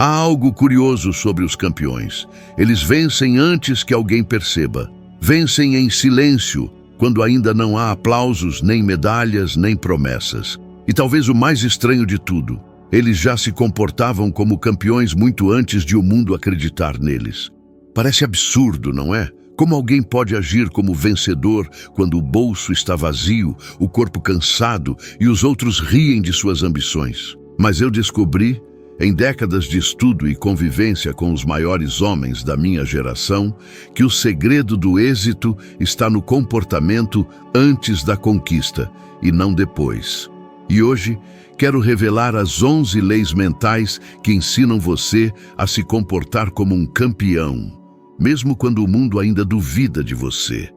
Há algo curioso sobre os campeões. Eles vencem antes que alguém perceba. Vencem em silêncio, quando ainda não há aplausos, nem medalhas, nem promessas. E talvez o mais estranho de tudo, eles já se comportavam como campeões muito antes de o mundo acreditar neles. Parece absurdo, não é? Como alguém pode agir como vencedor quando o bolso está vazio, o corpo cansado e os outros riem de suas ambições? Mas eu descobri, em décadas de estudo e convivência com os maiores homens da minha geração, que o segredo do êxito está no comportamento antes da conquista e não depois. E hoje, quero revelar as 11 leis mentais que ensinam você a se comportar como um campeão, mesmo quando o mundo ainda duvida de você.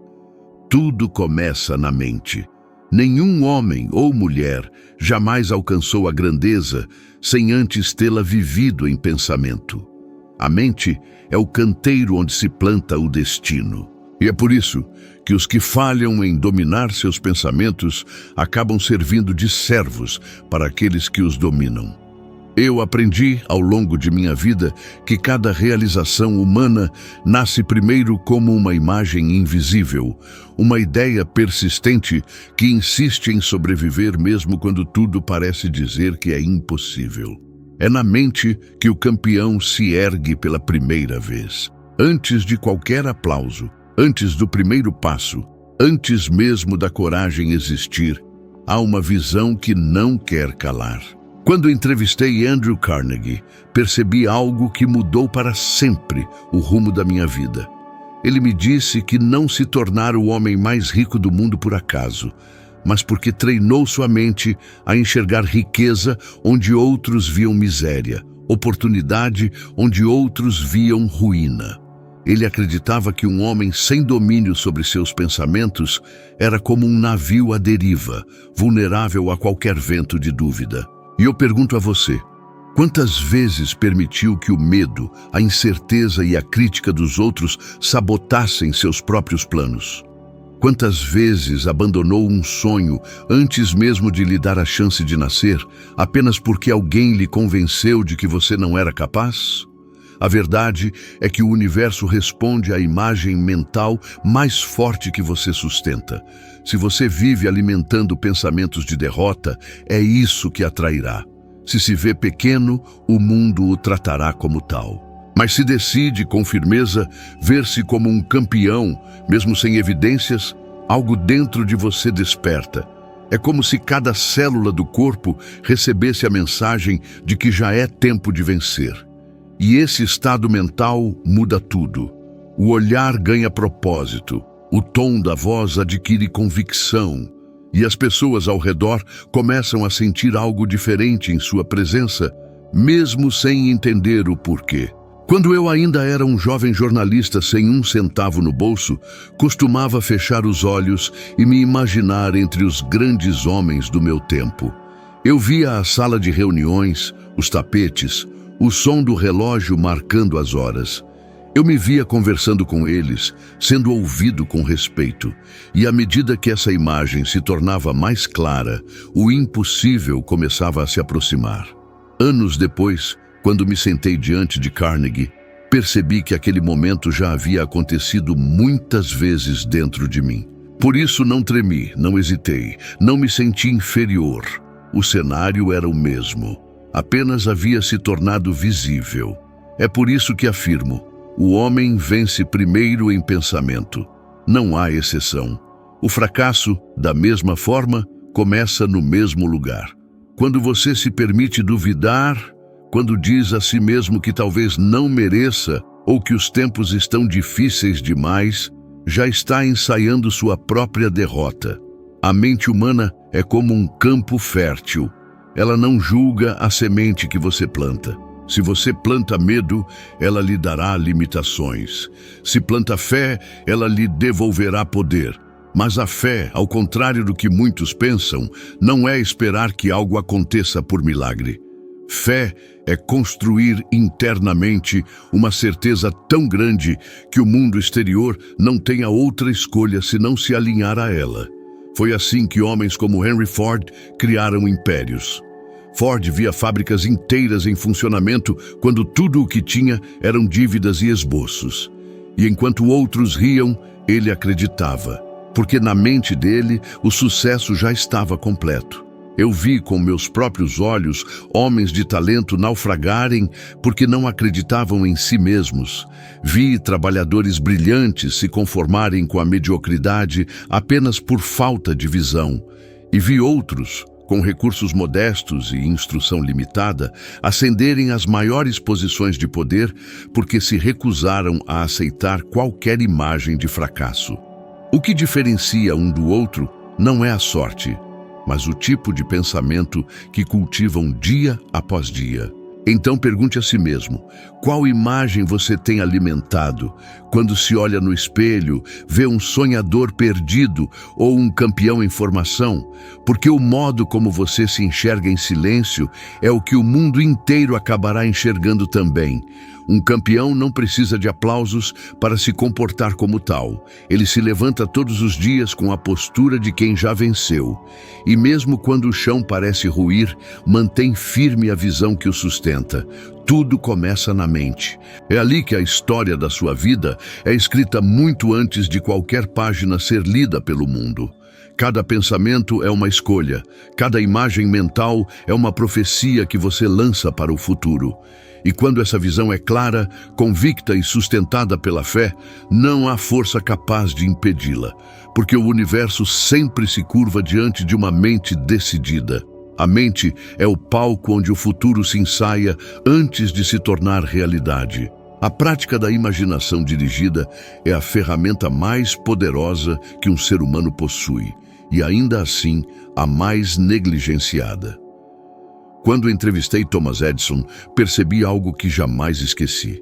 Tudo começa na mente. Nenhum homem ou mulher jamais alcançou a grandeza sem antes tê-la vivido em pensamento. A mente é o canteiro onde se planta o destino. E é por isso que os que falham em dominar seus pensamentos acabam servindo de servos para aqueles que os dominam. Eu aprendi ao longo de minha vida que cada realização humana nasce primeiro como uma imagem invisível, uma ideia persistente que insiste em sobreviver mesmo quando tudo parece dizer que é impossível. É na mente que o campeão se ergue pela primeira vez. Antes de qualquer aplauso, antes do primeiro passo, antes mesmo da coragem existir, há uma visão que não quer calar. Quando entrevistei Andrew Carnegie, percebi algo que mudou para sempre o rumo da minha vida. Ele me disse que não se tornara o homem mais rico do mundo por acaso, mas porque treinou sua mente a enxergar riqueza onde outros viam miséria, oportunidade onde outros viam ruína. Ele acreditava que um homem sem domínio sobre seus pensamentos era como um navio à deriva, vulnerável a qualquer vento de dúvida. E eu pergunto a você, quantas vezes permitiu que o medo, a incerteza e a crítica dos outros sabotassem seus próprios planos? Quantas vezes abandonou um sonho antes mesmo de lhe dar a chance de nascer, apenas porque alguém lhe convenceu de que você não era capaz? A verdade é que o universo responde à imagem mental mais forte que você sustenta. Se você vive alimentando pensamentos de derrota, é isso que atrairá. Se vê pequeno, o mundo o tratará como tal. Mas se decide com firmeza ver-se como um campeão, mesmo sem evidências, algo dentro de você desperta. É como se cada célula do corpo recebesse a mensagem de que já é tempo de vencer. E esse estado mental muda tudo. O olhar ganha propósito, o tom da voz adquire convicção, e as pessoas ao redor começam a sentir algo diferente em sua presença, mesmo sem entender o porquê. Quando eu ainda era um jovem jornalista sem um centavo no bolso, costumava fechar os olhos e me imaginar entre os grandes homens do meu tempo. Eu via a sala de reuniões, os tapetes, o som do relógio marcando as horas. Eu me via conversando com eles, sendo ouvido com respeito, e à medida que essa imagem se tornava mais clara, o impossível começava a se aproximar. Anos depois, quando me sentei diante de Carnegie, percebi que aquele momento já havia acontecido muitas vezes dentro de mim. Por isso não tremi, não hesitei, não me senti inferior. O cenário era o mesmo. Apenas havia se tornado visível. É por isso que afirmo, o homem vence primeiro em pensamento. Não há exceção. O fracasso, da mesma forma, começa no mesmo lugar. Quando você se permite duvidar, quando diz a si mesmo que talvez não mereça ou que os tempos estão difíceis demais, já está ensaiando sua própria derrota. A mente humana é como um campo fértil. Ela não julga a semente que você planta. Se você planta medo, ela lhe dará limitações. Se planta fé, ela lhe devolverá poder. Mas a fé, ao contrário do que muitos pensam, não é esperar que algo aconteça por milagre. Fé é construir internamente uma certeza tão grande que o mundo exterior não tenha outra escolha senão se alinhar a ela. Foi assim que homens como Henry Ford criaram impérios. Ford via fábricas inteiras em funcionamento quando tudo o que tinha eram dívidas e esboços. E enquanto outros riam, ele acreditava, porque na mente dele o sucesso já estava completo. Eu vi com meus próprios olhos homens de talento naufragarem porque não acreditavam em si mesmos. Vi trabalhadores brilhantes se conformarem com a mediocridade apenas por falta de visão. E vi outros, com recursos modestos e instrução limitada, ascenderem às maiores posições de poder porque se recusaram a aceitar qualquer imagem de fracasso. O que diferencia um do outro não é a sorte, mas o tipo de pensamento que cultivam dia após dia. Então pergunte a si mesmo, qual imagem você tem alimentado quando se olha no espelho, vê um sonhador perdido ou um campeão em formação? Porque o modo como você se enxerga em silêncio é o que o mundo inteiro acabará enxergando também. Um campeão não precisa de aplausos para se comportar como tal. Ele se levanta todos os dias com a postura de quem já venceu. E mesmo quando o chão parece ruir, mantém firme a visão que o sustenta. Tudo começa na mente. É ali que a história da sua vida é escrita muito antes de qualquer página ser lida pelo mundo. Cada pensamento é uma escolha. Cada imagem mental é uma profecia que você lança para o futuro. E quando essa visão é clara, convicta e sustentada pela fé, não há força capaz de impedi-la, porque o universo sempre se curva diante de uma mente decidida. A mente é o palco onde o futuro se ensaia antes de se tornar realidade. A prática da imaginação dirigida é a ferramenta mais poderosa que um ser humano possui, e ainda assim a mais negligenciada. Quando entrevistei Thomas Edison, percebi algo que jamais esqueci.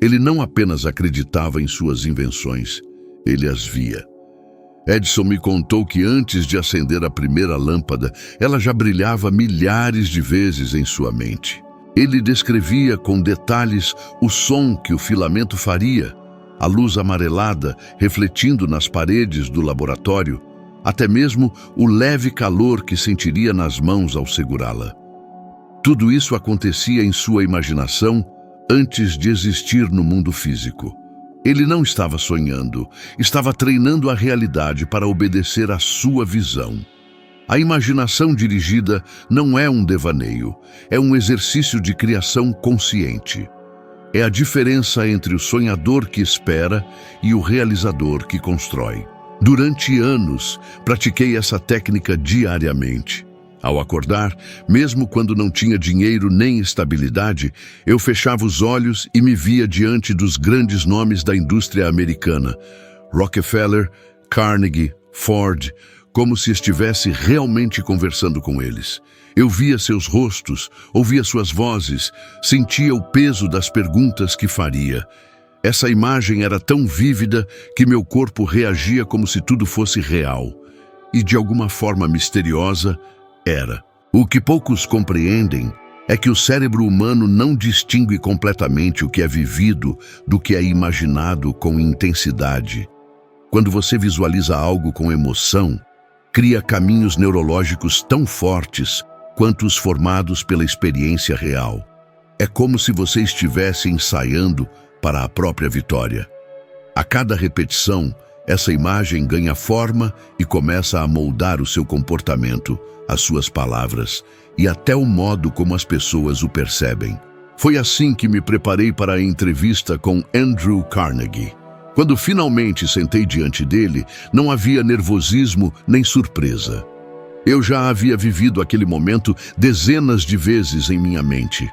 Ele não apenas acreditava em suas invenções, ele as via. Edison me contou que antes de acender a primeira lâmpada, ela já brilhava milhares de vezes em sua mente. Ele descrevia com detalhes o som que o filamento faria, a luz amarelada refletindo nas paredes do laboratório, até mesmo o leve calor que sentiria nas mãos ao segurá-la. Tudo isso acontecia em sua imaginação antes de existir no mundo físico. Ele não estava sonhando, estava treinando a realidade para obedecer à sua visão. A imaginação dirigida não é um devaneio, é um exercício de criação consciente. É a diferença entre o sonhador que espera e o realizador que constrói. Durante anos, pratiquei essa técnica diariamente. Ao acordar, mesmo quando não tinha dinheiro nem estabilidade, eu fechava os olhos e me via diante dos grandes nomes da indústria americana, Rockefeller, Carnegie, Ford, como se estivesse realmente conversando com eles. Eu via seus rostos, ouvia suas vozes, sentia o peso das perguntas que faria. Essa imagem era tão vívida que meu corpo reagia como se tudo fosse real. E de alguma forma misteriosa, era. O que poucos compreendem é que o cérebro humano não distingue completamente o que é vivido do que é imaginado com intensidade. Quando você visualiza algo com emoção, cria caminhos neurológicos tão fortes quanto os formados pela experiência real. É como se você estivesse ensaiando para a própria vitória. A cada repetição, essa imagem ganha forma e começa a moldar o seu comportamento, as suas palavras e até o modo como as pessoas o percebem. Foi assim que me preparei para a entrevista com Andrew Carnegie. Quando finalmente sentei diante dele, não havia nervosismo nem surpresa. Eu já havia vivido aquele momento dezenas de vezes em minha mente.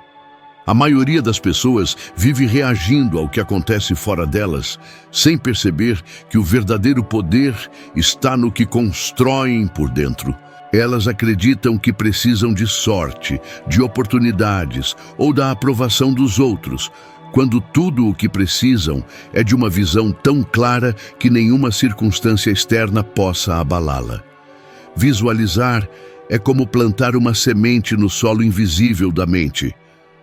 A maioria das pessoas vive reagindo ao que acontece fora delas, sem perceber que o verdadeiro poder está no que constroem por dentro. Elas acreditam que precisam de sorte, de oportunidades ou da aprovação dos outros, quando tudo o que precisam é de uma visão tão clara que nenhuma circunstância externa possa abalá-la. Visualizar é como plantar uma semente no solo invisível da mente.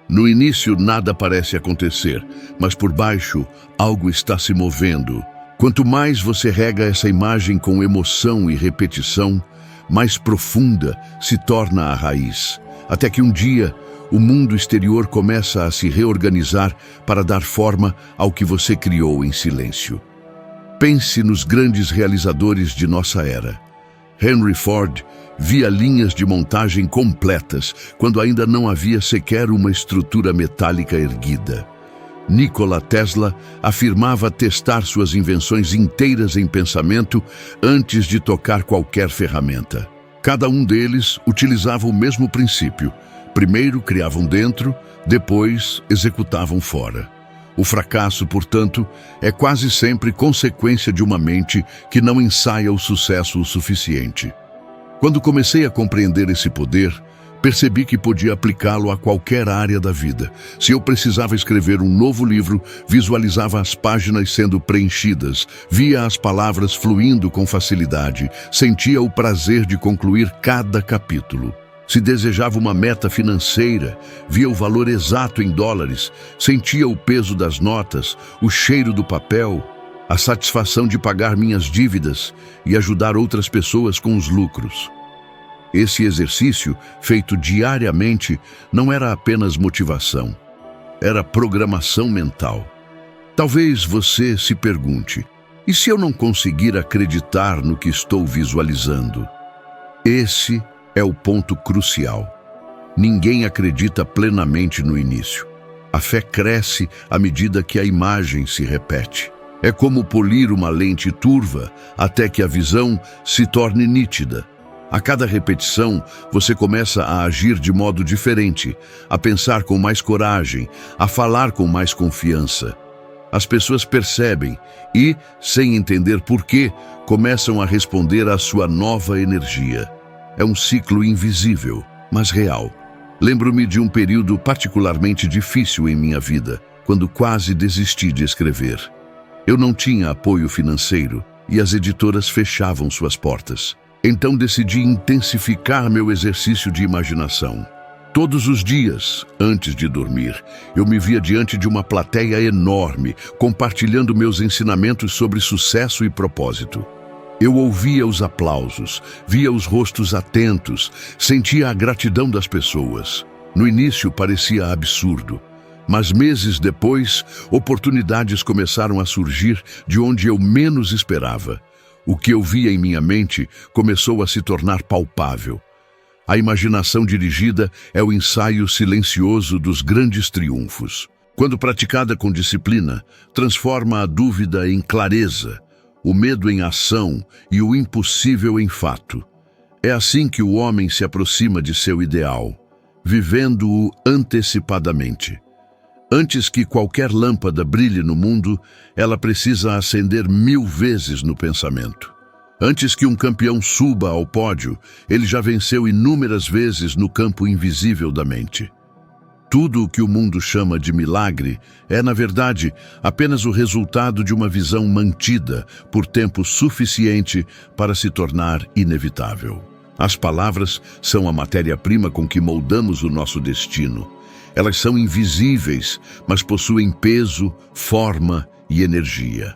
No início nada parece acontecer, mas por baixo algo está se movendo. Quanto mais você rega essa imagem com emoção e repetição, mais profunda se torna a raiz. até que um dia o mundo exterior começa a se reorganizar para dar forma ao que você criou em silêncio. Pense nos grandes realizadores de nossa era. Henry Ford via linhas de montagem completas quando ainda não havia sequer uma estrutura metálica erguida. Nikola Tesla afirmava testar suas invenções inteiras em pensamento antes de tocar qualquer ferramenta. Cada um deles utilizava o mesmo princípio. Primeiro criavam dentro, depois executavam fora. O fracasso, portanto, é quase sempre consequência de uma mente que não ensaia o sucesso o suficiente. Quando comecei a compreender esse poder, percebi que podia aplicá-lo a qualquer área da vida. Se eu precisava escrever um novo livro, visualizava as páginas sendo preenchidas, via as palavras fluindo com facilidade, sentia o prazer de concluir cada capítulo. Se desejava uma meta financeira, via o valor exato em dólares, sentia o peso das notas, o cheiro do papel, a satisfação de pagar minhas dívidas e ajudar outras pessoas com os lucros. Esse exercício, feito diariamente, não era apenas motivação, era programação mental. Talvez você se pergunte, e se eu não conseguir acreditar no que estou visualizando? Esse é o ponto crucial. Ninguém acredita plenamente no início. A fé cresce à medida que a imagem se repete. É como polir uma lente turva até que a visão se torne nítida. A cada repetição, você começa a agir de modo diferente, a pensar com mais coragem, a falar com mais confiança. As pessoas percebem e, sem entender por quê, começam a responder à sua nova energia. É um ciclo invisível, mas real. Lembro-me de um período particularmente difícil em minha vida, quando quase desisti de escrever. Eu não tinha apoio financeiro e as editoras fechavam suas portas. Então decidi intensificar meu exercício de imaginação. Todos os dias, antes de dormir, eu me via diante de uma plateia enorme, compartilhando meus ensinamentos sobre sucesso e propósito. Eu ouvia os aplausos, via os rostos atentos, sentia a gratidão das pessoas. No início parecia absurdo, mas meses depois, oportunidades começaram a surgir de onde eu menos esperava. O que eu via em minha mente começou a se tornar palpável. A imaginação dirigida é o ensaio silencioso dos grandes triunfos. Quando praticada com disciplina, transforma a dúvida em clareza, o medo em ação e o impossível em fato. É assim que o homem se aproxima de seu ideal, vivendo-o antecipadamente. Antes que qualquer lâmpada brilhe no mundo, ela precisa acender 1000 vezes no pensamento. Antes que um campeão suba ao pódio, ele já venceu inúmeras vezes no campo invisível da mente. Tudo o que o mundo chama de milagre é, na verdade, apenas o resultado de uma visão mantida por tempo suficiente para se tornar inevitável. As palavras são a matéria-prima com que moldamos o nosso destino. Elas são invisíveis, mas possuem peso, forma e energia.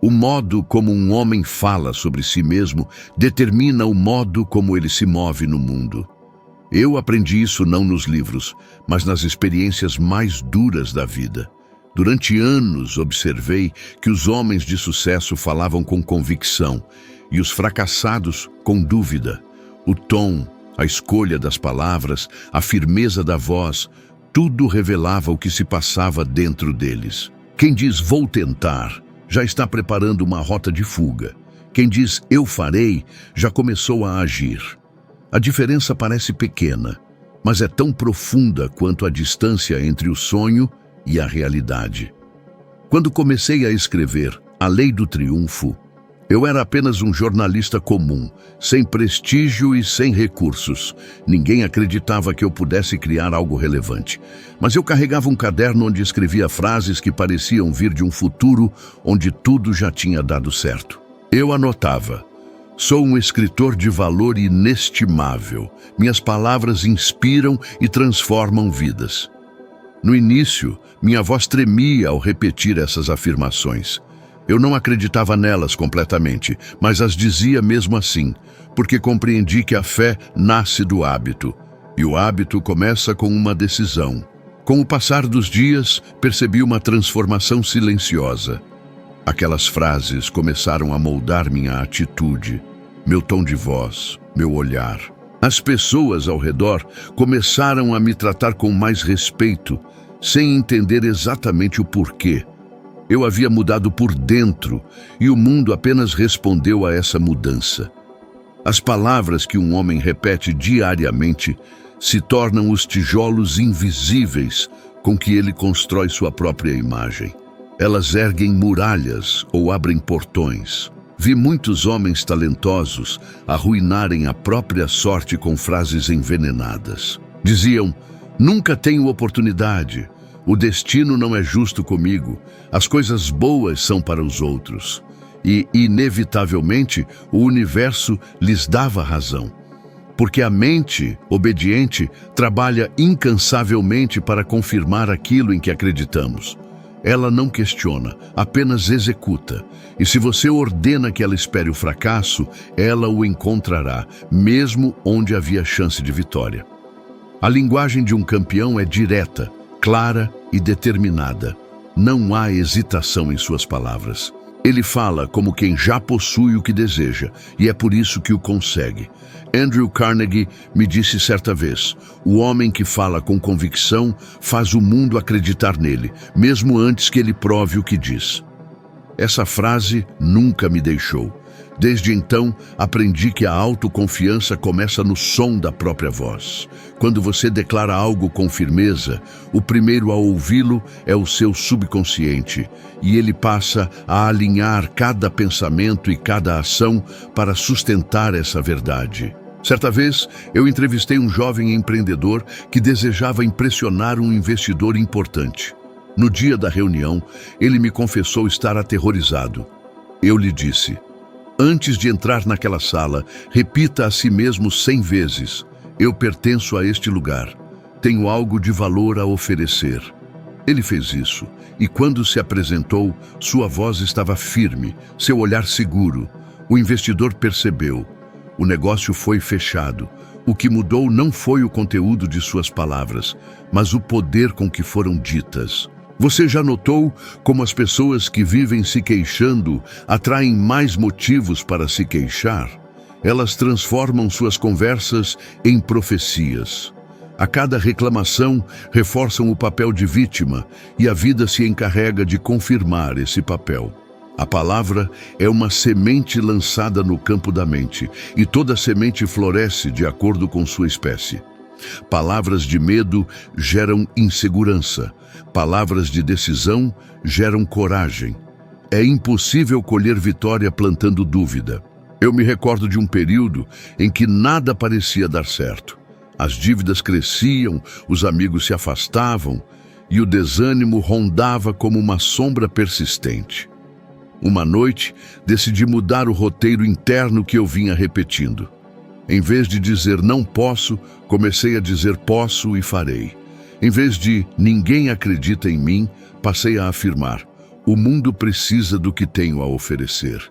O modo como um homem fala sobre si mesmo determina o modo como ele se move no mundo. Eu aprendi isso não nos livros, mas nas experiências mais duras da vida. Durante anos observei que os homens de sucesso falavam com convicção e os fracassados com dúvida. O tom, a escolha das palavras, a firmeza da voz, tudo revelava o que se passava dentro deles. Quem diz "vou tentar" já está preparando uma rota de fuga. Quem diz "eu farei" já começou a agir. A diferença parece pequena, mas é tão profunda quanto a distância entre o sonho e a realidade. Quando comecei a escrever A Lei do Triunfo, eu era apenas um jornalista comum, sem prestígio e sem recursos. Ninguém acreditava que eu pudesse criar algo relevante. Mas eu carregava um caderno onde escrevia frases que pareciam vir de um futuro onde tudo já tinha dado certo. Eu anotava: sou um escritor de valor inestimável. Minhas palavras inspiram e transformam vidas. No início, minha voz tremia ao repetir essas afirmações. Eu não acreditava nelas completamente, mas as dizia mesmo assim, porque compreendi que a fé nasce do hábito. E o hábito começa com uma decisão. Com o passar dos dias, percebi uma transformação silenciosa. Aquelas frases começaram a moldar minha atitude, meu tom de voz, meu olhar. As pessoas ao redor começaram a me tratar com mais respeito, sem entender exatamente o porquê. Eu havia mudado por dentro e o mundo apenas respondeu a essa mudança. As palavras que um homem repete diariamente se tornam os tijolos invisíveis com que ele constrói sua própria imagem. Elas erguem muralhas ou abrem portões. Vi muitos homens talentosos arruinarem a própria sorte com frases envenenadas. Diziam: "Nunca tenho oportunidade. O destino não é justo comigo. As coisas boas são para os outros." E, inevitavelmente, o universo lhes dava razão. Porque a mente obediente trabalha incansavelmente para confirmar aquilo em que acreditamos. Ela não questiona, apenas executa. E se você ordena que ela espere o fracasso, ela o encontrará, mesmo onde havia chance de vitória. A linguagem de um campeão é direta, clara e determinada. Não há hesitação em suas palavras. Ele fala como quem já possui o que deseja, e é por isso que o consegue. Andrew Carnegie me disse certa vez: "O homem que fala com convicção faz o mundo acreditar nele, mesmo antes que ele prove o que diz." Essa frase nunca me deixou. Desde então, aprendi que a autoconfiança começa no som da própria voz. Quando você declara algo com firmeza, o primeiro a ouvi-lo é o seu subconsciente, e ele passa a alinhar cada pensamento e cada ação para sustentar essa verdade. Certa vez, eu entrevistei um jovem empreendedor que desejava impressionar um investidor importante. No dia da reunião, ele me confessou estar aterrorizado. Eu lhe disse: "Antes de entrar naquela sala, repita a si mesmo 100 vezes: 'Eu pertenço a este lugar. Tenho algo de valor a oferecer.'" Ele fez isso, e quando se apresentou, sua voz estava firme, seu olhar seguro. O investidor percebeu. O negócio foi fechado. O que mudou não foi o conteúdo de suas palavras, mas o poder com que foram ditas. Você já notou como as pessoas que vivem se queixando atraem mais motivos para se queixar? Elas transformam suas conversas em profecias. A cada reclamação, reforçam o papel de vítima, e a vida se encarrega de confirmar esse papel. A palavra é uma semente lançada no campo da mente, e toda semente floresce de acordo com sua espécie. Palavras de medo geram insegurança. Palavras de decisão geram coragem. É impossível colher vitória plantando dúvida. Eu me recordo de um período em que nada parecia dar certo. As dívidas cresciam, os amigos se afastavam e o desânimo rondava como uma sombra persistente. Uma noite, decidi mudar o roteiro interno que eu vinha repetindo. Em vez de dizer "não posso", comecei a dizer "posso e farei". Em vez de "ninguém acredita em mim", passei a afirmar "o mundo precisa do que tenho a oferecer".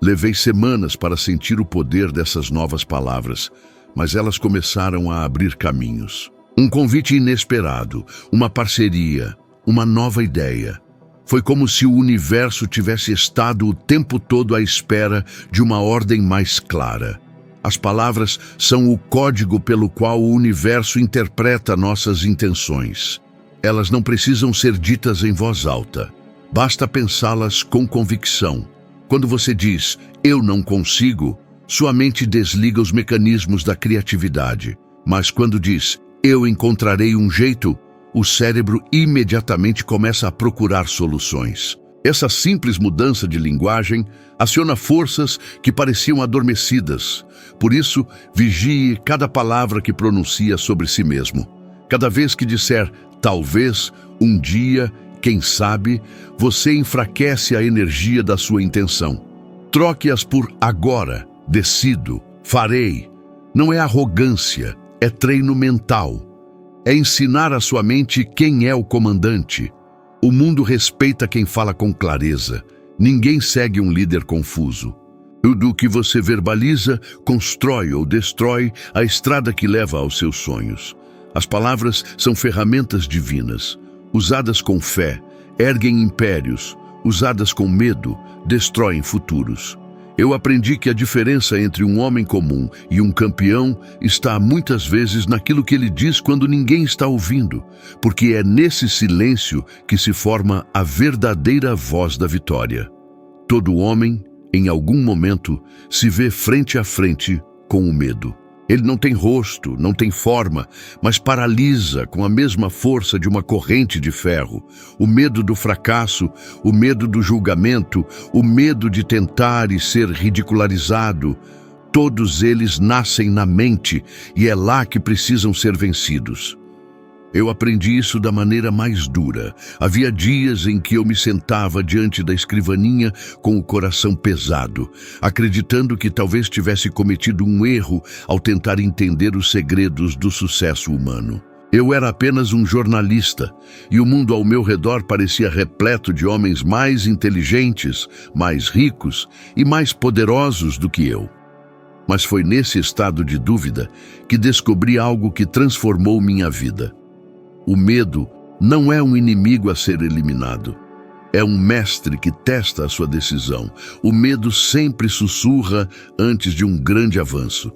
Levei semanas para sentir o poder dessas novas palavras, mas elas começaram a abrir caminhos. Um convite inesperado, uma parceria, uma nova ideia. Foi como se o universo tivesse estado o tempo todo à espera de uma ordem mais clara. As palavras são o código pelo qual o universo interpreta nossas intenções. Elas não precisam ser ditas em voz alta. Basta pensá-las com convicção. Quando você diz "eu não consigo", sua mente desliga os mecanismos da criatividade. Mas quando diz "eu encontrarei um jeito", o cérebro imediatamente começa a procurar soluções. Essa simples mudança de linguagem aciona forças que pareciam adormecidas. Por isso, vigie cada palavra que pronuncia sobre si mesmo. Cada vez que disser "talvez", "um dia", "quem sabe", você enfraquece a energia da sua intenção. Troque-as por "agora", "decido", "farei". Não é arrogância, é treino mental. É ensinar à sua mente quem é o comandante. O mundo respeita quem fala com clareza. Ninguém segue um líder confuso. Do que você verbaliza, constrói ou destrói a estrada que leva aos seus sonhos. As palavras são ferramentas divinas. Usadas com fé, erguem impérios. Usadas com medo, destroem futuros. Eu aprendi que a diferença entre um homem comum e um campeão está muitas vezes naquilo que ele diz quando ninguém está ouvindo, porque é nesse silêncio que se forma a verdadeira voz da vitória. Todo homem, em algum momento, se vê frente a frente com o medo. Ele não tem rosto, não tem forma, mas paralisa com a mesma força de uma corrente de ferro. O medo do fracasso, o medo do julgamento, o medo de tentar e ser ridicularizado. Todos eles nascem na mente e é lá que precisam ser vencidos. Eu aprendi isso da maneira mais dura. Havia dias em que eu me sentava diante da escrivaninha com o coração pesado, acreditando que talvez tivesse cometido um erro ao tentar entender os segredos do sucesso humano. Eu era apenas um jornalista e o mundo ao meu redor parecia repleto de homens mais inteligentes, mais ricos e mais poderosos do que eu. Mas foi nesse estado de dúvida que descobri algo que transformou minha vida. O medo não é um inimigo a ser eliminado. É um mestre que testa a sua decisão. O medo sempre sussurra antes de um grande avanço.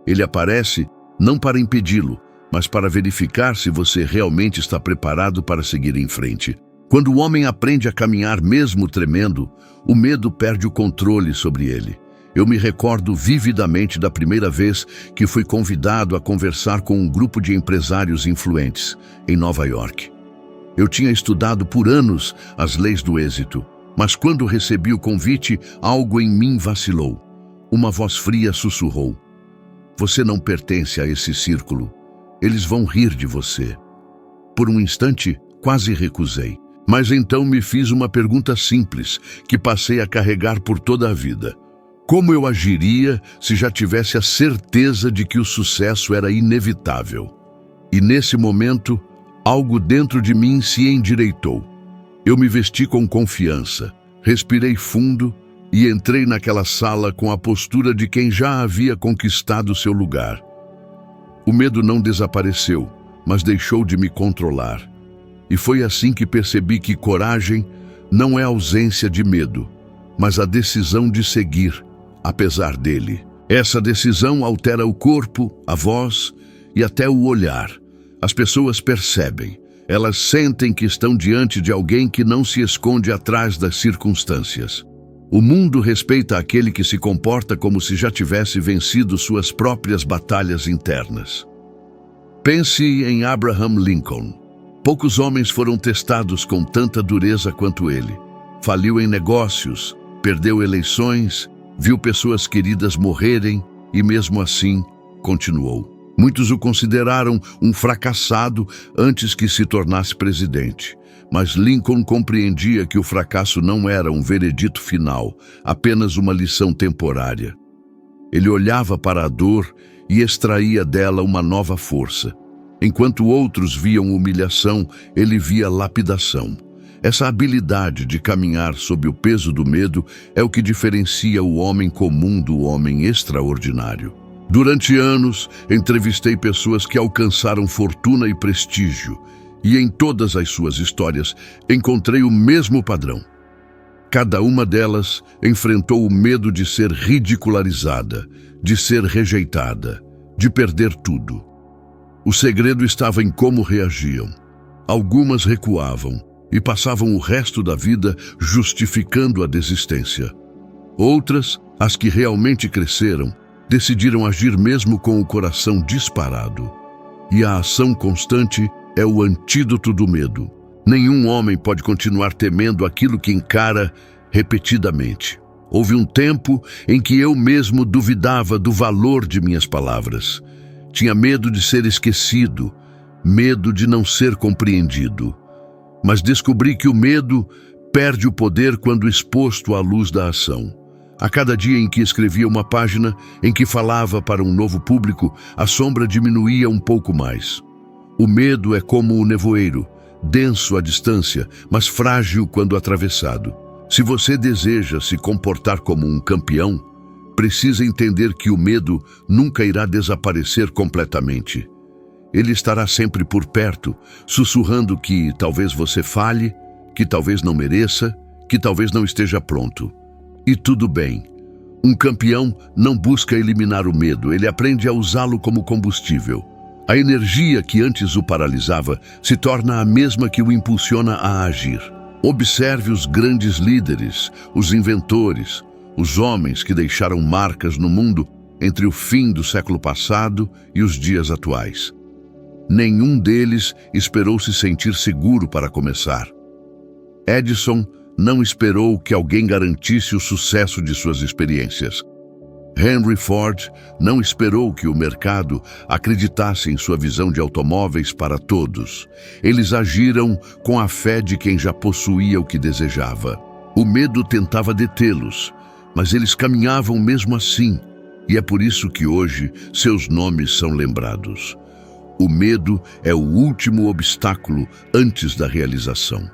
Ele aparece não para impedi-lo, mas para verificar se você realmente está preparado para seguir em frente. Quando o homem aprende a caminhar mesmo tremendo, o medo perde o controle sobre ele. Eu me recordo vividamente da primeira vez que fui convidado a conversar com um grupo de empresários influentes em Nova York. Eu tinha estudado por anos as leis do êxito, mas quando recebi o convite, algo em mim vacilou. Uma voz fria sussurrou: "Você não pertence a esse círculo. Eles vão rir de você." Por um instante, quase recusei. Mas então me fiz uma pergunta simples, que passei a carregar por toda a vida. Como eu agiria se já tivesse a certeza de que o sucesso era inevitável? E nesse momento, algo dentro de mim se endireitou. Eu me vesti com confiança, respirei fundo e entrei naquela sala com a postura de quem já havia conquistado seu lugar. O medo não desapareceu, mas deixou de me controlar. E foi assim que percebi que coragem não é ausência de medo, mas a decisão de seguir, apesar dele. Essa decisão altera o corpo, a voz e até o olhar. As pessoas percebem. Elas sentem que estão diante de alguém que não se esconde atrás das circunstâncias. O mundo respeita aquele que se comporta como se já tivesse vencido suas próprias batalhas internas. Pense em Abraham Lincoln. Poucos homens foram testados com tanta dureza quanto ele. Faliu em negócios, perdeu eleições, viu pessoas queridas morrerem e, mesmo assim, continuou. Muitos o consideraram um fracassado antes que se tornasse presidente. Mas Lincoln compreendia que o fracasso não era um veredito final, apenas uma lição temporária. Ele olhava para a dor e extraía dela uma nova força. Enquanto outros viam humilhação, ele via lapidação. Essa habilidade de caminhar sob o peso do medo é o que diferencia o homem comum do homem extraordinário. Durante anos, entrevistei pessoas que alcançaram fortuna e prestígio, e em todas as suas histórias encontrei o mesmo padrão. Cada uma delas enfrentou o medo de ser ridicularizada, de ser rejeitada, de perder tudo. O segredo estava em como reagiam. Algumas recuavam e passavam o resto da vida justificando a desistência. Outras, as que realmente cresceram, decidiram agir mesmo com o coração disparado. E a ação constante é o antídoto do medo. Nenhum homem pode continuar temendo aquilo que encara repetidamente. Houve um tempo em que eu mesmo duvidava do valor de minhas palavras. Tinha medo de ser esquecido, medo de não ser compreendido. Mas descobri que o medo perde o poder quando exposto à luz da ação. A cada dia em que escrevia uma página, em que falava para um novo público, a sombra diminuía um pouco mais. O medo é como o nevoeiro, denso à distância, mas frágil quando atravessado. Se você deseja se comportar como um campeão, precisa entender que o medo nunca irá desaparecer completamente. Ele estará sempre por perto, sussurrando que talvez você falhe, que talvez não mereça, que talvez não esteja pronto. E tudo bem. Um campeão não busca eliminar o medo, ele aprende a usá-lo como combustível. A energia que antes o paralisava se torna a mesma que o impulsiona a agir. Observe os grandes líderes, os inventores, os homens que deixaram marcas no mundo entre o fim do século passado e os dias atuais. Nenhum deles esperou se sentir seguro para começar. Edison não esperou que alguém garantisse o sucesso de suas experiências. Henry Ford não esperou que o mercado acreditasse em sua visão de automóveis para todos. Eles agiram com a fé de quem já possuía o que desejava. O medo tentava detê-los, mas eles caminhavam mesmo assim, e é por isso que hoje seus nomes são lembrados. O medo é o último obstáculo antes da realização.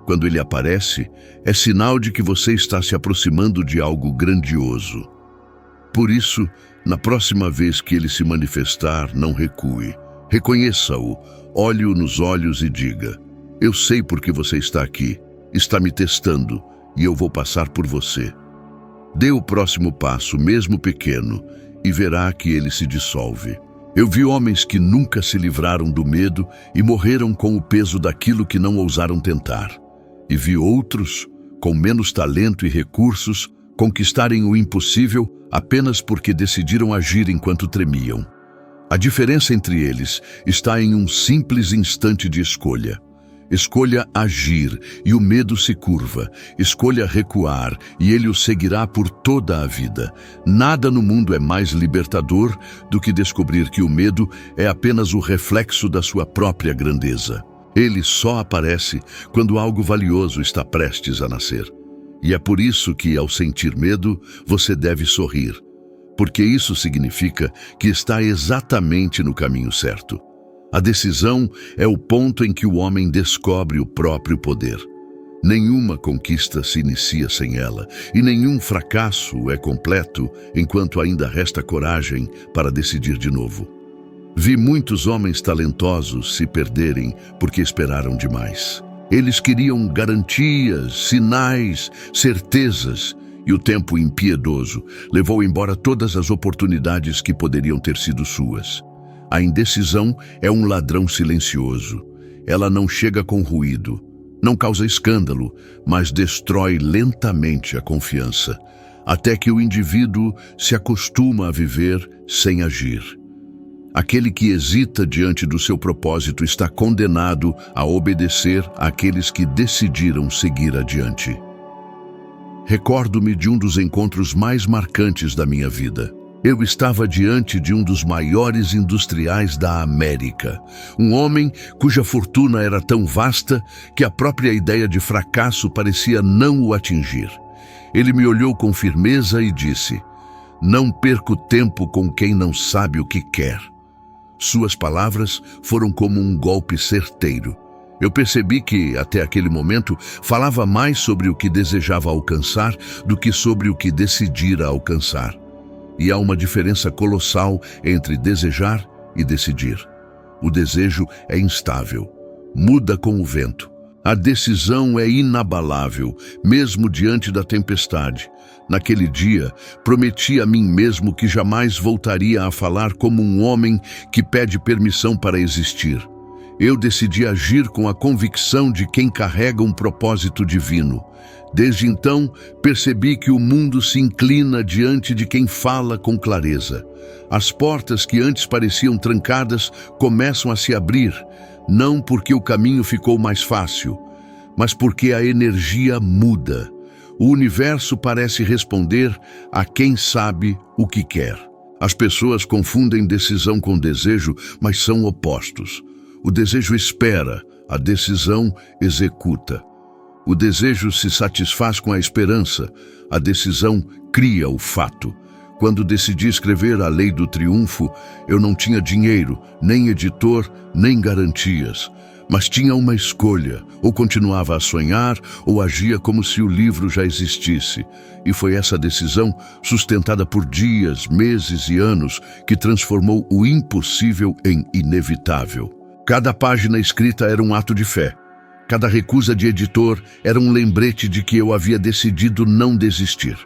Quando ele aparece, é sinal de que você está se aproximando de algo grandioso. Por isso, na próxima vez que ele se manifestar, não recue. Reconheça-o, olhe-o nos olhos e diga: eu sei por que você está aqui, está me testando, e eu vou passar por você. Dê o próximo passo, mesmo pequeno, e verá que ele se dissolve. Eu vi homens que nunca se livraram do medo e morreram com o peso daquilo que não ousaram tentar. E vi outros, com menos talento e recursos, conquistarem o impossível apenas porque decidiram agir enquanto tremiam. A diferença entre eles está em um simples instante de escolha. Escolha agir e o medo se curva. Escolha recuar e ele o seguirá por toda a vida. Nada no mundo é mais libertador do que descobrir que o medo é apenas o reflexo da sua própria grandeza. Ele só aparece quando algo valioso está prestes a nascer. E é por isso que, ao sentir medo, você deve sorrir, porque isso significa que está exatamente no caminho certo. A decisão é o ponto em que o homem descobre o próprio poder. Nenhuma conquista se inicia sem ela, e nenhum fracasso é completo enquanto ainda resta coragem para decidir de novo. Vi muitos homens talentosos se perderem porque esperaram demais. Eles queriam garantias, sinais, certezas, e o tempo impiedoso levou embora todas as oportunidades que poderiam ter sido suas. A indecisão é um ladrão silencioso. Ela não chega com ruído, não causa escândalo, mas destrói lentamente a confiança, até que o indivíduo se acostuma a viver sem agir. Aquele que hesita diante do seu propósito está condenado a obedecer àqueles que decidiram seguir adiante. Recordo-me de um dos encontros mais marcantes da minha vida. Eu estava diante de um dos maiores industriais da América, um homem cuja fortuna era tão vasta que a própria ideia de fracasso parecia não o atingir. Ele me olhou com firmeza e disse: "Não perco tempo com quem não sabe o que quer." Suas palavras foram como um golpe certeiro. Eu percebi que, até aquele momento, falava mais sobre o que desejava alcançar do que sobre o que decidira alcançar. E há uma diferença colossal entre desejar e decidir. O desejo é instável, muda com o vento. A decisão é inabalável, mesmo diante da tempestade. Naquele dia, prometi a mim mesmo que jamais voltaria a falar como um homem que pede permissão para existir. Eu decidi agir com a convicção de quem carrega um propósito divino. Desde então, percebi que o mundo se inclina diante de quem fala com clareza. As portas que antes pareciam trancadas começam a se abrir, não porque o caminho ficou mais fácil, mas porque a energia muda. O universo parece responder a quem sabe o que quer. As pessoas confundem decisão com desejo, mas são opostos. O desejo espera, a decisão executa. O desejo se satisfaz com a esperança, a decisão cria o fato. Quando decidi escrever A Lei do Triunfo, eu não tinha dinheiro, nem editor, nem garantias. mas tinha uma escolha: ou continuava a sonhar, ou agia como se o livro já existisse. E foi essa decisão, sustentada por dias, meses e anos, que transformou o impossível em inevitável. Cada página escrita era um ato de fé. Cada recusa de editor era um lembrete de que eu havia decidido não desistir.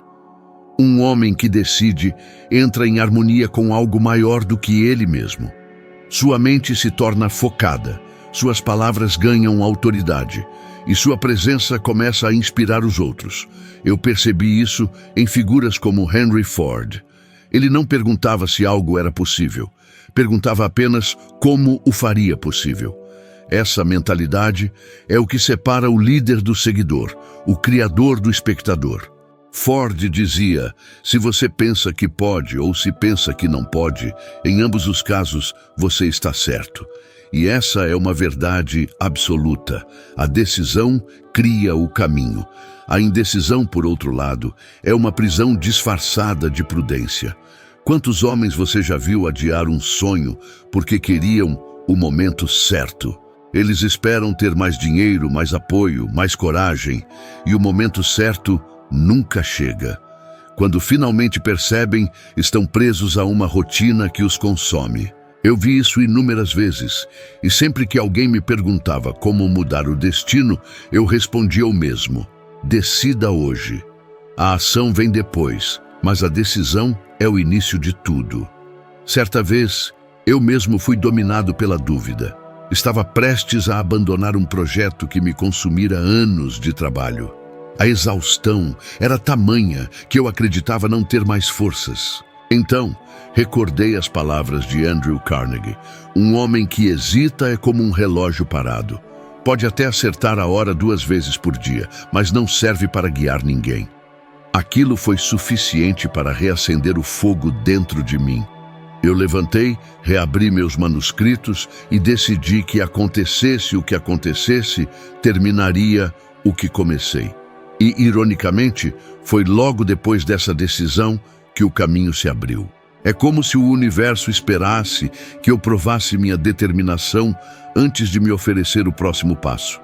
Um homem que decide entra em harmonia com algo maior do que ele mesmo. Sua mente se torna focada, suas palavras ganham autoridade e sua presença começa a inspirar os outros. Eu percebi isso em figuras como Henry Ford. Ele não perguntava se algo era possível, perguntava apenas como o faria possível. Essa mentalidade é o que separa o líder do seguidor, o criador do espectador. Ford dizia: se você pensa que pode ou se pensa que não pode, em ambos os casos você está certo. E essa é uma verdade absoluta. A decisão cria o caminho. A indecisão, por outro lado, é uma prisão disfarçada de prudência. Quantos homens você já viu adiar um sonho porque queriam o momento certo? Eles esperam ter mais dinheiro, mais apoio, mais coragem, e o momento certo nunca chega. Quando finalmente percebem, estão presos a uma rotina que os consome. Eu vi isso inúmeras vezes, e sempre que alguém me perguntava como mudar o destino, eu respondia o mesmo: decida hoje. A ação vem depois, mas a decisão é o início de tudo. Certa vez, eu mesmo fui dominado pela dúvida. Estava prestes a abandonar um projeto que me consumira anos de trabalho. A exaustão era tamanha que eu acreditava não ter mais forças. Então, recordei as palavras de Andrew Carnegie: um homem que hesita é como um relógio parado. Pode até acertar a hora 2 vezes por dia, mas não serve para guiar ninguém. Aquilo foi suficiente para reacender o fogo dentro de mim. Eu levantei, reabri meus manuscritos e decidi que acontecesse o que acontecesse, terminaria o que comecei. E, ironicamente, foi logo depois dessa decisão que o caminho se abriu. É como se o universo esperasse que eu provasse minha determinação antes de me oferecer o próximo passo.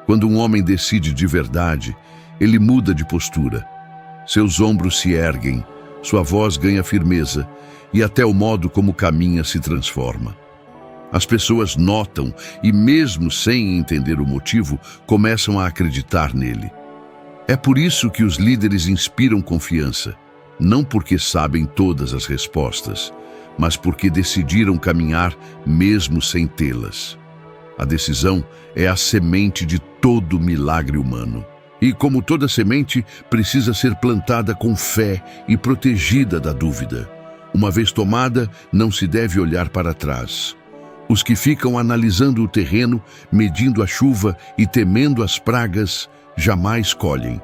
Quando um homem decide de verdade, ele muda de postura. Seus ombros se erguem, sua voz ganha firmeza e até o modo como caminha se transforma. As pessoas notam e, mesmo sem entender o motivo, começam a acreditar nele. É por isso que os líderes inspiram confiança, não porque sabem todas as respostas, mas porque decidiram caminhar mesmo sem tê-las. A decisão é a semente de todo milagre humano. E, como toda semente, precisa ser plantada com fé e protegida da dúvida. Uma vez tomada, não se deve olhar para trás. Os que ficam analisando o terreno, medindo a chuva e temendo as pragas, jamais colhem.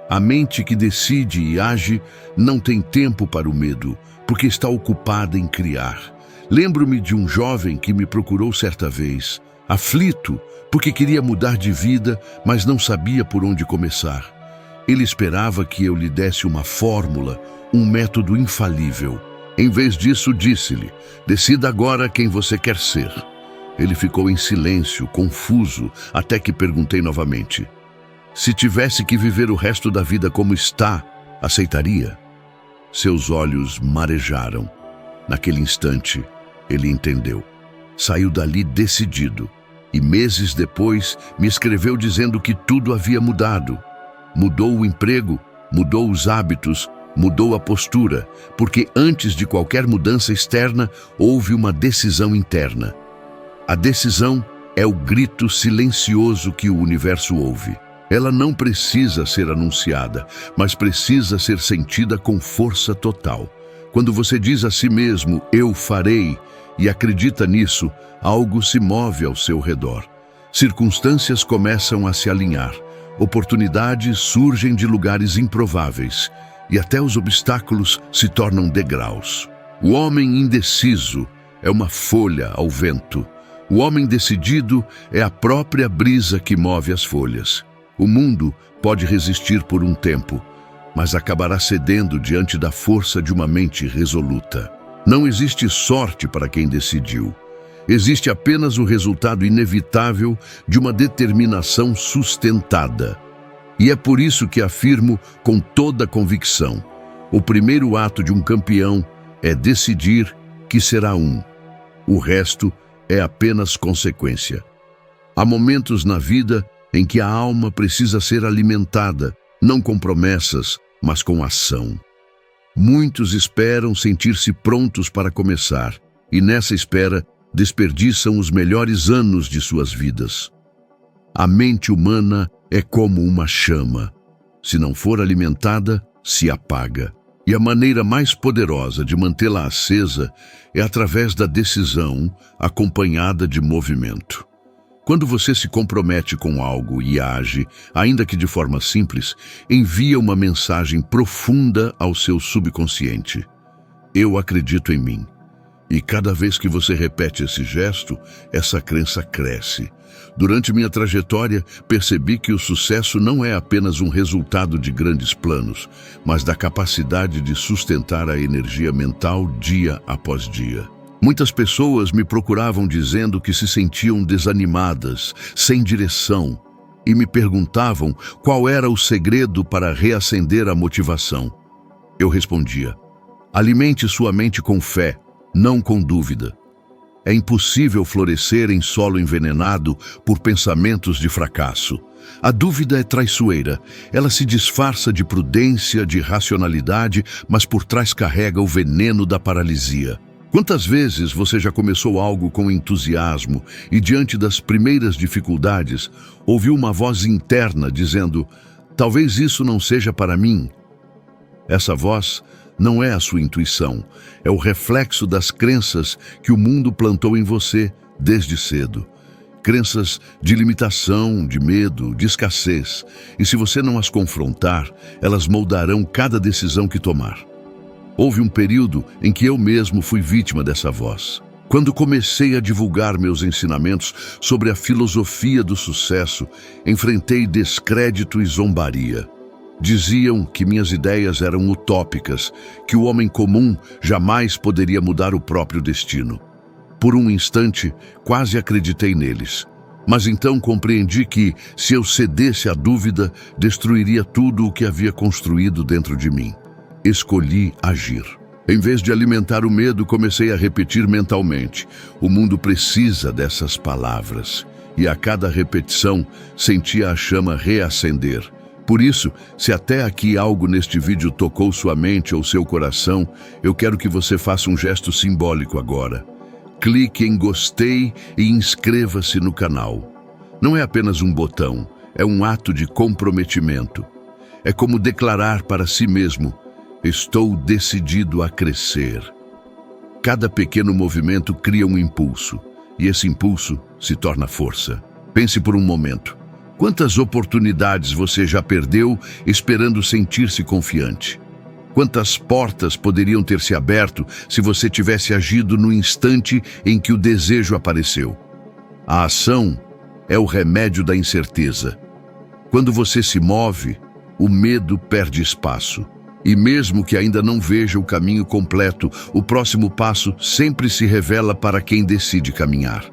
A mente que decide e age não tem tempo para o medo, porque está ocupada em criar. Lembro-me de um jovem que me procurou certa vez, aflito, porque queria mudar de vida, mas não sabia por onde começar. Ele esperava que eu lhe desse uma fórmula, um método infalível. Em vez disso, disse-lhe: decida agora quem você quer ser. Ele ficou em silêncio, confuso, até que perguntei novamente: se tivesse que viver o resto da vida como está, aceitaria? Seus olhos marejaram. Naquele instante, ele entendeu. Saiu dali decidido. E meses depois, me escreveu dizendo que tudo havia mudado. Mudou o emprego, mudou os hábitos, mudou a postura, porque antes de qualquer mudança externa, houve uma decisão interna. A decisão é o grito silencioso que o universo ouve. Ela não precisa ser anunciada, mas precisa ser sentida com força total. Quando você diz a si mesmo, eu farei, e acredita nisso, algo se move ao seu redor. Circunstâncias começam a se alinhar, oportunidades surgem de lugares improváveis, e até os obstáculos se tornam degraus. O homem indeciso é uma folha ao vento. O homem decidido é a própria brisa que move as folhas. O mundo pode resistir por um tempo, mas acabará cedendo diante da força de uma mente resoluta. Não existe sorte para quem decidiu. Existe apenas o resultado inevitável de uma determinação sustentada. E é por isso que afirmo com toda convicção: o primeiro ato de um campeão é decidir que será um. O resto é apenas consequência. Há momentos na vida em que a alma precisa ser alimentada, não com promessas, mas com ação. Muitos esperam sentir-se prontos para começar, e nessa espera desperdiçam os melhores anos de suas vidas. A mente humana é como uma chama. Se não for alimentada, se apaga. E a maneira mais poderosa de mantê-la acesa é através da decisão acompanhada de movimento. Quando você se compromete com algo e age, ainda que de forma simples, envia uma mensagem profunda ao seu subconsciente. Eu acredito em mim. E cada vez que você repete esse gesto, essa crença cresce. Durante minha trajetória, percebi que o sucesso não é apenas um resultado de grandes planos, mas da capacidade de sustentar a energia mental dia após dia. Muitas pessoas me procuravam dizendo que se sentiam desanimadas, sem direção, e me perguntavam qual era o segredo para reacender a motivação. Eu respondia: alimente sua mente com fé, não com dúvida. É impossível florescer em solo envenenado por pensamentos de fracasso. A dúvida é traiçoeira. Ela se disfarça de prudência, de racionalidade, mas por trás carrega o veneno da paralisia. Quantas vezes você já começou algo com entusiasmo e, diante das primeiras dificuldades, ouviu uma voz interna dizendo: talvez isso não seja para mim? Essa voz não é a sua intuição, é o reflexo das crenças que o mundo plantou em você desde cedo. Crenças de limitação, de medo, de escassez. E se você não as confrontar, elas moldarão cada decisão que tomar. Houve um período em que eu mesmo fui vítima dessa voz. Quando comecei a divulgar meus ensinamentos sobre a filosofia do sucesso, enfrentei descrédito e zombaria. Diziam que minhas ideias eram utópicas, que o homem comum jamais poderia mudar o próprio destino. Por um instante, quase acreditei neles. Mas então compreendi que, se eu cedesse à dúvida, destruiria tudo o que havia construído dentro de mim. Escolhi agir. Em vez de alimentar o medo, comecei a repetir mentalmente: o mundo precisa dessas palavras. E a cada repetição, sentia a chama reacender. Por isso, se até aqui algo neste vídeo tocou sua mente ou seu coração, eu quero que você faça um gesto simbólico agora. Clique em gostei e inscreva-se no canal. Não é apenas um botão, é um ato de comprometimento. É como declarar para si mesmo: estou decidido a crescer. Cada pequeno movimento cria um impulso, e esse impulso se torna força. Pense por um momento. Quantas oportunidades você já perdeu esperando sentir-se confiante? Quantas portas poderiam ter se aberto se você tivesse agido no instante em que o desejo apareceu? A ação é o remédio da incerteza. Quando você se move, o medo perde espaço. E mesmo que ainda não veja o caminho completo, o próximo passo sempre se revela para quem decide caminhar.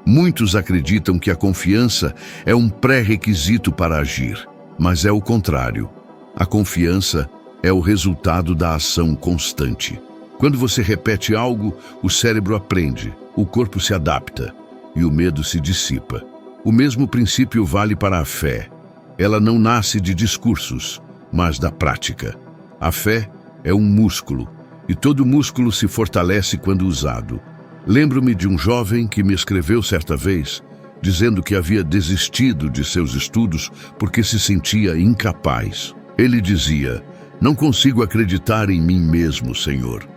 Muitos acreditam que a confiança é um pré-requisito para agir, mas é o contrário. A confiança é o resultado da ação constante. Quando você repete algo, o cérebro aprende, o corpo se adapta e o medo se dissipa. O mesmo princípio vale para a fé. Ela não nasce de discursos, mas da prática. A fé é um músculo, e todo músculo se fortalece quando usado. Lembro-me de um jovem que me escreveu certa vez, dizendo que havia desistido de seus estudos porque se sentia incapaz. Ele dizia: não consigo acreditar em mim mesmo, Senhor.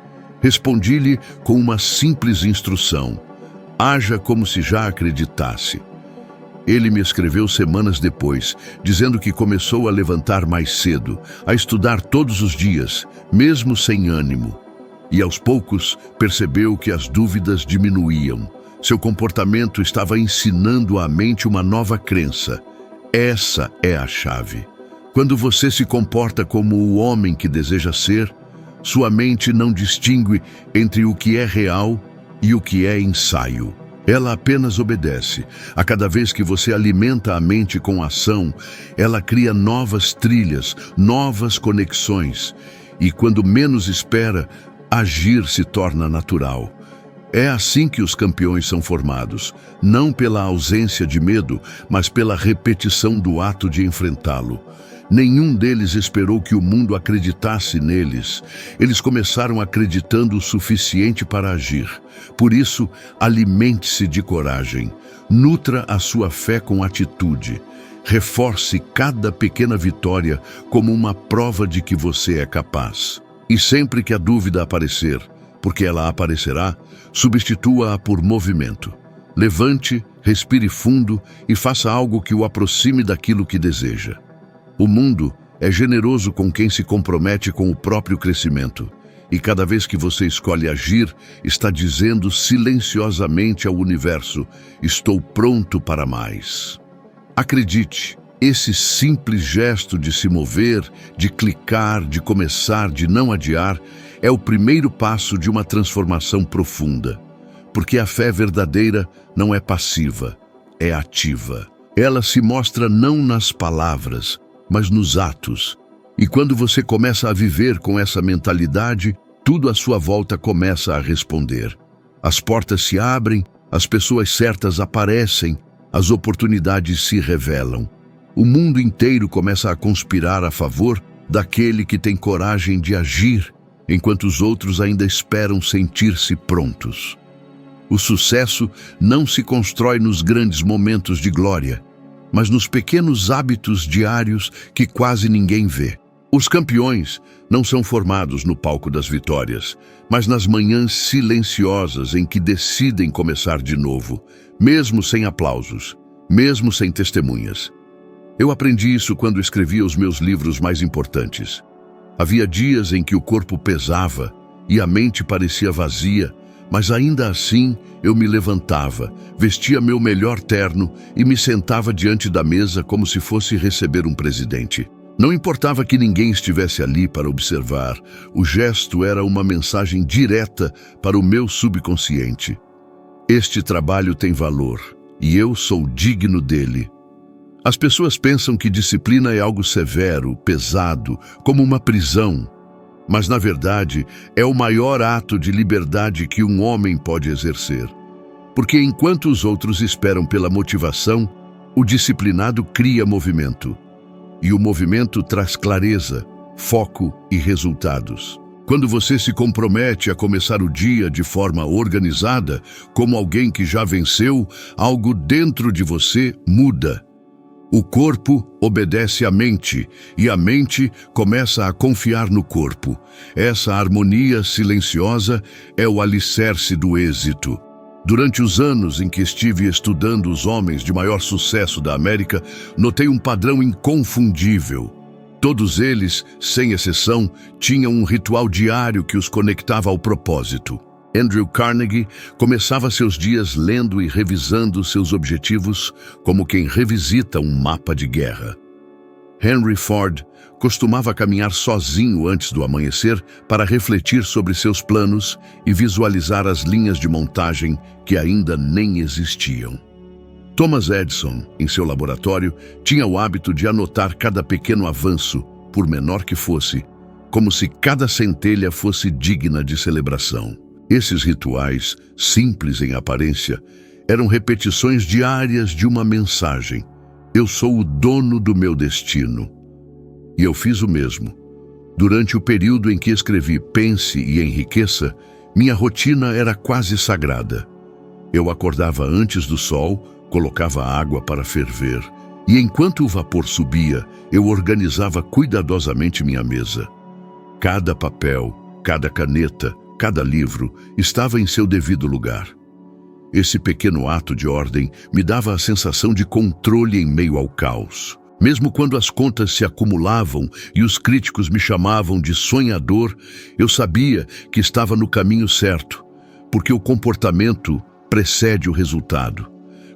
Respondi-lhe com uma simples instrução: haja como se já acreditasse. Ele me escreveu semanas depois, dizendo que começou a levantar mais cedo, a estudar todos os dias, mesmo sem ânimo. E aos poucos percebeu que as dúvidas diminuíam. Seu comportamento estava ensinando à mente uma nova crença. Essa é a chave. Quando você se comporta como o homem que deseja ser, sua mente não distingue entre o que é real e o que é ensaio. Ela apenas obedece. A cada vez que você alimenta a mente com ação, ela cria novas trilhas, novas conexões. E quando menos espera, agir se torna natural. É assim que os campeões são formados, não pela ausência de medo, mas pela repetição do ato de enfrentá-lo. Nenhum deles esperou que o mundo acreditasse neles. Eles começaram acreditando o suficiente para agir. Por isso, alimente-se de coragem. Nutra a sua fé com atitude. Reforce cada pequena vitória como uma prova de que você é capaz. E sempre que a dúvida aparecer, porque ela aparecerá, substitua-a por movimento. Levante, respire fundo e faça algo que o aproxime daquilo que deseja. O mundo é generoso com quem se compromete com o próprio crescimento. E cada vez que você escolhe agir, está dizendo silenciosamente ao universo: estou pronto para mais. Acredite, esse simples gesto de se mover, de clicar, de começar, de não adiar, é o primeiro passo de uma transformação profunda. Porque a fé verdadeira não é passiva, é ativa. Ela se mostra não nas palavras, mas nos atos. E quando você começa a viver com essa mentalidade, tudo à sua volta começa a responder. As portas se abrem, as pessoas certas aparecem, as oportunidades se revelam. O mundo inteiro começa a conspirar a favor daquele que tem coragem de agir, enquanto os outros ainda esperam sentir-se prontos. O sucesso não se constrói nos grandes momentos de glória, mas nos pequenos hábitos diários que quase ninguém vê. Os campeões não são formados no palco das vitórias, mas nas manhãs silenciosas em que decidem começar de novo, mesmo sem aplausos, mesmo sem testemunhas. Eu aprendi isso quando escrevia os meus livros mais importantes. Havia dias em que o corpo pesava e a mente parecia vazia, mas ainda assim eu me levantava, vestia meu melhor terno e me sentava diante da mesa como se fosse receber um presidente. Não importava que ninguém estivesse ali para observar, o gesto era uma mensagem direta para o meu subconsciente. Este trabalho tem valor e eu sou digno dele. As pessoas pensam que disciplina é algo severo, pesado, como uma prisão. Mas, na verdade, é o maior ato de liberdade que um homem pode exercer. Porque enquanto os outros esperam pela motivação, o disciplinado cria movimento. E o movimento traz clareza, foco e resultados. Quando você se compromete a começar o dia de forma organizada, como alguém que já venceu, algo dentro de você muda. O corpo obedece à mente e a mente começa a confiar no corpo. Essa harmonia silenciosa é o alicerce do êxito. Durante os anos em que estive estudando os homens de maior sucesso da América, notei um padrão inconfundível. Todos eles, sem exceção, tinham um ritual diário que os conectava ao propósito. Andrew Carnegie começava seus dias lendo e revisando seus objetivos como quem revisita um mapa de guerra. Henry Ford costumava caminhar sozinho antes do amanhecer para refletir sobre seus planos e visualizar as linhas de montagem que ainda nem existiam. Thomas Edison, em seu laboratório, tinha o hábito de anotar cada pequeno avanço, por menor que fosse, como se cada centelha fosse digna de celebração. Esses rituais, simples em aparência, eram repetições diárias de uma mensagem: eu sou o dono do meu destino. E eu fiz o mesmo. Durante o período em que escrevi Pense e Enriqueça, minha rotina era quase sagrada. Eu acordava antes do sol, colocava água para ferver, e enquanto o vapor subia, eu organizava cuidadosamente minha mesa. Cada papel, cada caneta, cada livro estava em seu devido lugar. Esse pequeno ato de ordem me dava a sensação de controle em meio ao caos. Mesmo quando as contas se acumulavam e os críticos me chamavam de sonhador, eu sabia que estava no caminho certo, porque o comportamento precede o resultado.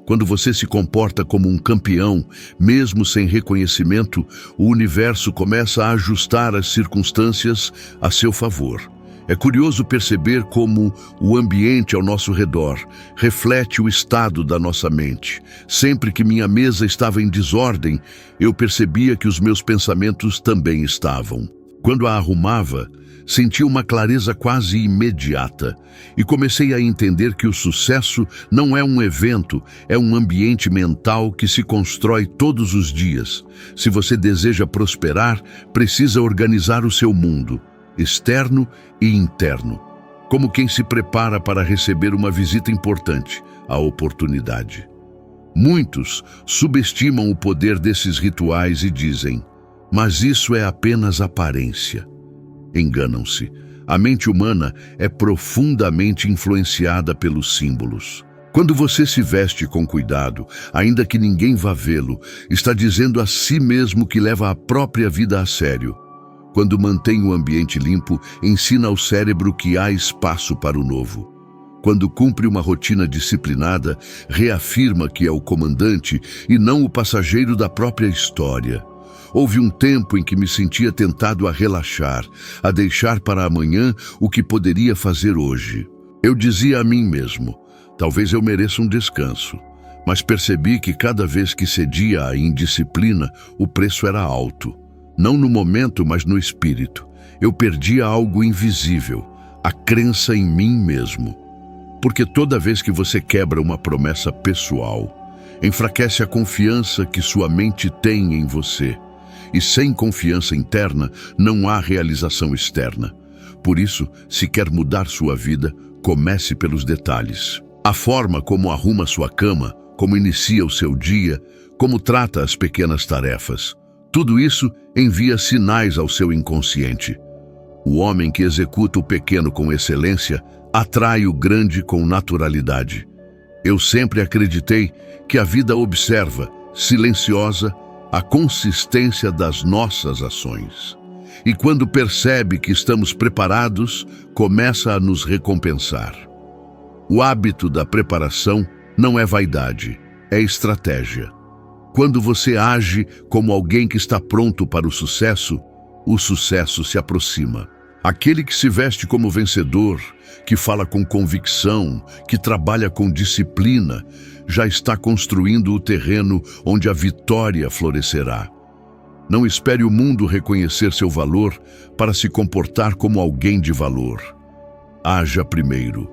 Quando você se comporta como um campeão, mesmo sem reconhecimento, o universo começa a ajustar as circunstâncias a seu favor. É curioso perceber como o ambiente ao nosso redor reflete o estado da nossa mente. Sempre que minha mesa estava em desordem, eu percebia que os meus pensamentos também estavam. Quando a arrumava, senti uma clareza quase imediata e comecei a entender que o sucesso não é um evento, é um ambiente mental que se constrói todos os dias. Se você deseja prosperar, precisa organizar o seu mundo, externo e interno, como quem se prepara para receber uma visita importante, a oportunidade. Muitos subestimam o poder desses rituais e dizem: mas isso é apenas aparência. Enganam-se. A mente humana é profundamente influenciada pelos símbolos. Quando você se veste com cuidado, ainda que ninguém vá vê-lo, está dizendo a si mesmo que leva a própria vida a sério. Quando mantém o ambiente limpo, ensina ao cérebro que há espaço para o novo. Quando cumpre uma rotina disciplinada, reafirma que é o comandante e não o passageiro da própria história. Houve um tempo em que me sentia tentado a relaxar, a deixar para amanhã o que poderia fazer hoje. Eu dizia a mim mesmo: talvez eu mereça um descanso. Mas percebi que cada vez que cedia à indisciplina, o preço era alto. Não no momento, mas no espírito. Eu perdia algo invisível, a crença em mim mesmo. Porque toda vez que você quebra uma promessa pessoal, enfraquece a confiança que sua mente tem em você. E sem confiança interna, não há realização externa. Por isso, se quer mudar sua vida, comece pelos detalhes. A forma como arruma sua cama, como inicia o seu dia, como trata as pequenas tarefas. Tudo isso envia sinais ao seu inconsciente. O homem que executa o pequeno com excelência atrai o grande com naturalidade. Eu sempre acreditei que a vida observa, silenciosa, a consistência das nossas ações. E quando percebe que estamos preparados, começa a nos recompensar. O hábito da preparação não é vaidade, é estratégia. Quando você age como alguém que está pronto para o sucesso se aproxima. Aquele que se veste como vencedor, que fala com convicção, que trabalha com disciplina, já está construindo o terreno onde a vitória florescerá. Não espere o mundo reconhecer seu valor para se comportar como alguém de valor. Haja primeiro.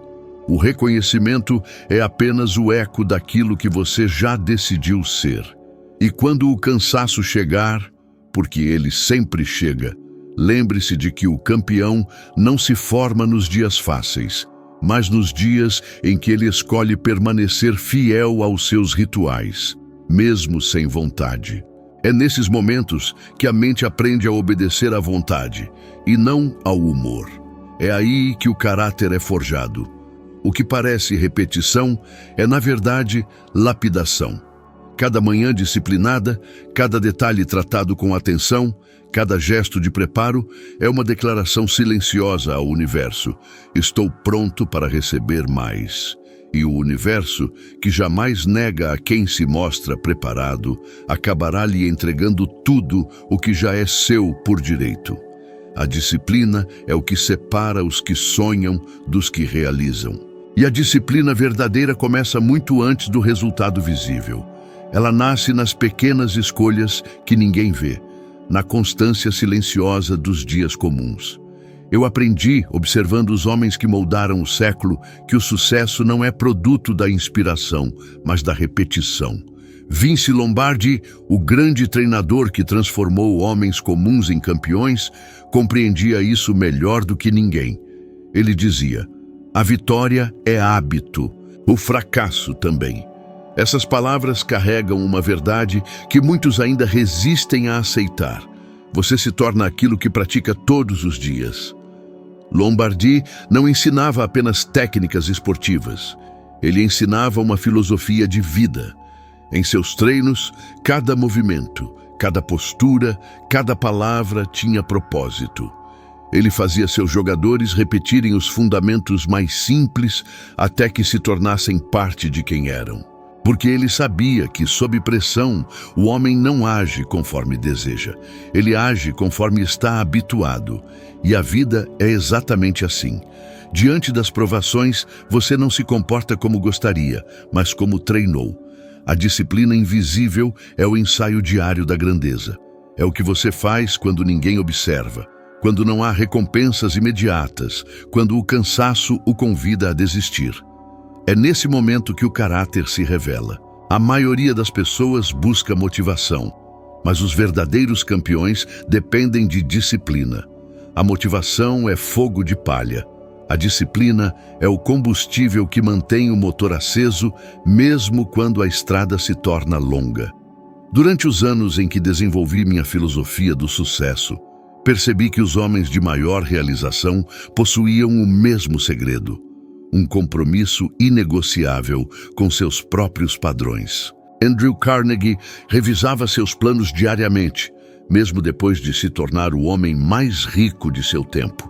O reconhecimento é apenas o eco daquilo que você já decidiu ser. E quando o cansaço chegar, porque ele sempre chega, lembre-se de que o campeão não se forma nos dias fáceis, mas nos dias em que ele escolhe permanecer fiel aos seus rituais, mesmo sem vontade. É nesses momentos que a mente aprende a obedecer à vontade e não ao humor. É aí que o caráter é forjado. O que parece repetição é, na verdade, lapidação. Cada manhã disciplinada, cada detalhe tratado com atenção, cada gesto de preparo é uma declaração silenciosa ao universo. Estou pronto para receber mais. E o universo, que jamais nega a quem se mostra preparado, acabará lhe entregando tudo o que já é seu por direito. A disciplina é o que separa os que sonham dos que realizam. E a disciplina verdadeira começa muito antes do resultado visível. Ela nasce nas pequenas escolhas que ninguém vê, na constância silenciosa dos dias comuns. Eu aprendi, observando os homens que moldaram o século, que o sucesso não é produto da inspiração, mas da repetição. Vince Lombardi, o grande treinador que transformou homens comuns em campeões, compreendia isso melhor do que ninguém. Ele dizia: a vitória é hábito, o fracasso também. Essas palavras carregam uma verdade que muitos ainda resistem a aceitar. Você se torna aquilo que pratica todos os dias. Lombardi não ensinava apenas técnicas esportivas. Ele ensinava uma filosofia de vida. Em seus treinos, cada movimento, cada postura, cada palavra tinha propósito. Ele fazia seus jogadores repetirem os fundamentos mais simples até que se tornassem parte de quem eram. porque ele sabia que, sob pressão, o homem não age conforme deseja. Ele age conforme está habituado. E a vida é exatamente assim. Diante das provações, você não se comporta como gostaria, mas como treinou. A disciplina invisível é o ensaio diário da grandeza. É o que você faz quando ninguém observa, quando não há recompensas imediatas, quando o cansaço o convida a desistir. É nesse momento que o caráter se revela. A maioria das pessoas busca motivação, mas os verdadeiros campeões dependem de disciplina. A motivação é fogo de palha. A disciplina é o combustível que mantém o motor aceso, mesmo quando a estrada se torna longa. Durante os anos em que desenvolvi minha filosofia do sucesso, percebi que os homens de maior realização possuíam o mesmo segredo: um compromisso inegociável com seus próprios padrões. Andrew Carnegie revisava seus planos diariamente, mesmo depois de se tornar o homem mais rico de seu tempo.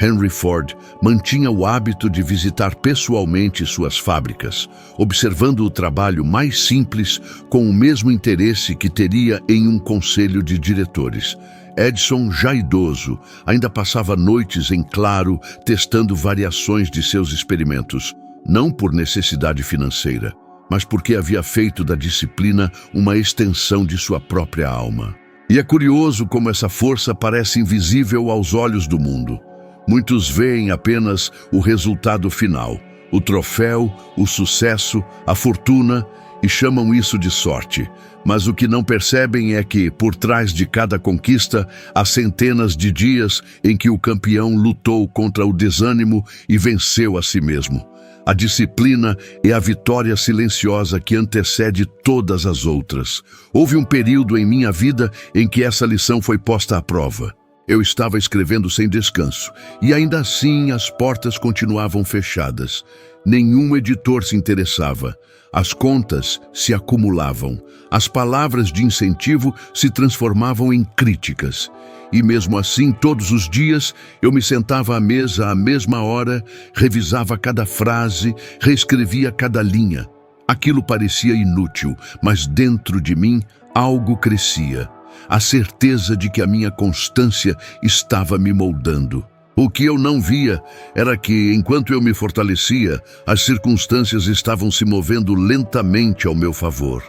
Henry Ford mantinha o hábito de visitar pessoalmente suas fábricas, observando o trabalho mais simples com o mesmo interesse que teria em um conselho de diretores. Edison, já idoso, ainda passava noites em claro testando variações de seus experimentos, não por necessidade financeira, mas porque havia feito da disciplina uma extensão de sua própria alma. E é curioso como essa força parece invisível aos olhos do mundo. Muitos veem apenas o resultado final, o troféu, o sucesso, a fortuna, e chamam isso de sorte. Mas o que não percebem é que, por trás de cada conquista, há centenas de dias em que o campeão lutou contra o desânimo e venceu a si mesmo. A disciplina é a vitória silenciosa que antecede todas as outras. Houve um período em minha vida em que essa lição foi posta à prova. Eu estava escrevendo sem descanso, e ainda assim as portas continuavam fechadas. Nenhum editor se interessava. As contas se acumulavam. As palavras de incentivo se transformavam em críticas. E mesmo assim, todos os dias, eu me sentava à mesa à mesma hora, revisava cada frase, reescrevia cada linha. Aquilo parecia inútil, mas dentro de mim algo crescia. A certeza de que a minha constância estava me moldando. O que eu não via era que, enquanto eu me fortalecia, as circunstâncias estavam se movendo lentamente ao meu favor.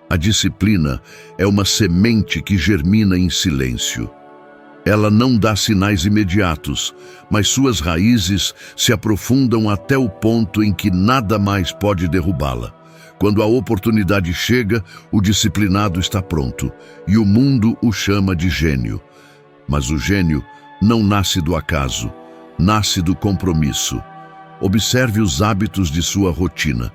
A disciplina é uma semente que germina em silêncio. Ela não dá sinais imediatos, mas suas raízes se aprofundam até o ponto em que nada mais pode derrubá-la. Quando a oportunidade chega, o disciplinado está pronto, e o mundo o chama de gênio. Mas o gênio não nasce do acaso, nasce do compromisso. Observe os hábitos de sua rotina.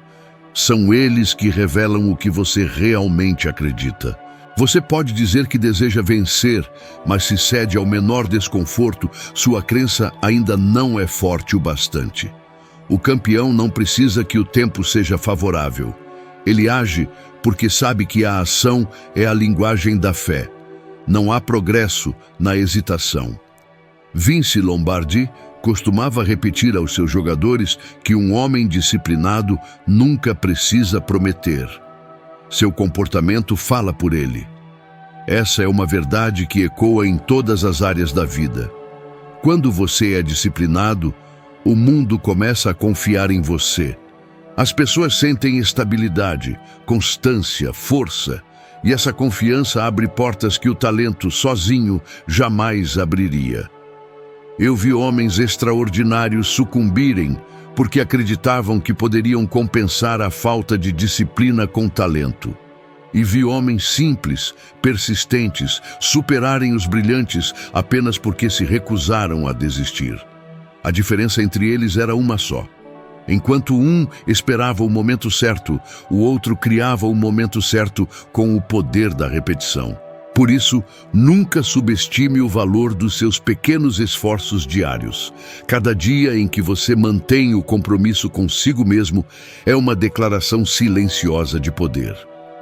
São eles que revelam o que você realmente acredita. Você pode dizer que deseja vencer, mas se cede ao menor desconforto, sua crença ainda não é forte o bastante. O campeão não precisa que o tempo seja favorável. Ele age porque sabe que a ação é a linguagem da fé. Não há progresso na hesitação. Vince Lombardi costumava repetir aos seus jogadores que um homem disciplinado nunca precisa prometer. Seu comportamento fala por ele. Essa é uma verdade que ecoa em todas as áreas da vida. Quando você é disciplinado, o mundo começa a confiar em você. As pessoas sentem estabilidade, constância, força, e essa confiança abre portas que o talento sozinho jamais abriria. Eu vi homens extraordinários sucumbirem porque acreditavam que poderiam compensar a falta de disciplina com talento. E vi homens simples, persistentes, superarem os brilhantes apenas porque se recusaram a desistir. A diferença entre eles era uma só. Enquanto um esperava o momento certo, o outro criava o momento certo com o poder da repetição. Por isso, nunca subestime o valor dos seus pequenos esforços diários. Cada dia em que você mantém o compromisso consigo mesmo é uma declaração silenciosa de poder.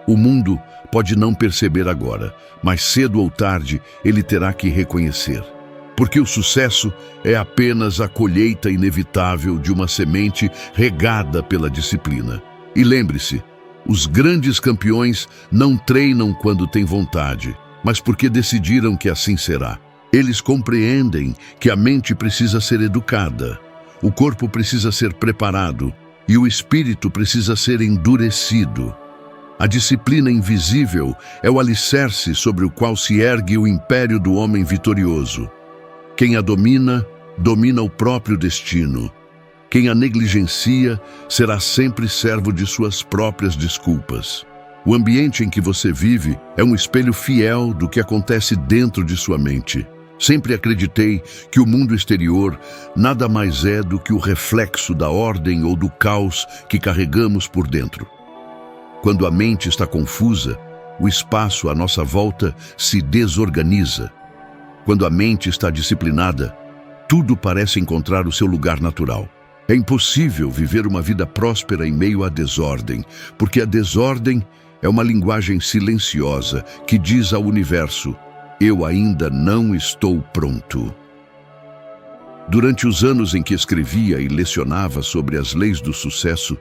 O mundo pode não perceber agora, mas cedo ou tarde ele terá que reconhecer. Porque o sucesso é apenas a colheita inevitável de uma semente regada pela disciplina. E lembre-se, Os grandes campeões não treinam quando têm vontade, mas porque decidiram que assim será. Eles compreendem que a mente precisa ser educada, o corpo precisa ser preparado e o espírito precisa ser endurecido. A disciplina invisível é o alicerce sobre o qual se ergue o império do homem vitorioso. Quem a domina, domina o próprio destino. Quem a negligencia será sempre servo de suas próprias desculpas. O ambiente em que você vive é um espelho fiel do que acontece dentro de sua mente. Sempre acreditei que o mundo exterior nada mais é do que o reflexo da ordem ou do caos que carregamos por dentro. Quando a mente está confusa, o espaço à nossa volta se desorganiza. Quando a mente está disciplinada, tudo parece encontrar o seu lugar natural. É impossível viver uma vida próspera em meio à desordem, porque a desordem é uma linguagem silenciosa que diz ao universo: eu ainda não estou pronto. Durante os anos em que escrevia e lecionava sobre as leis do sucesso,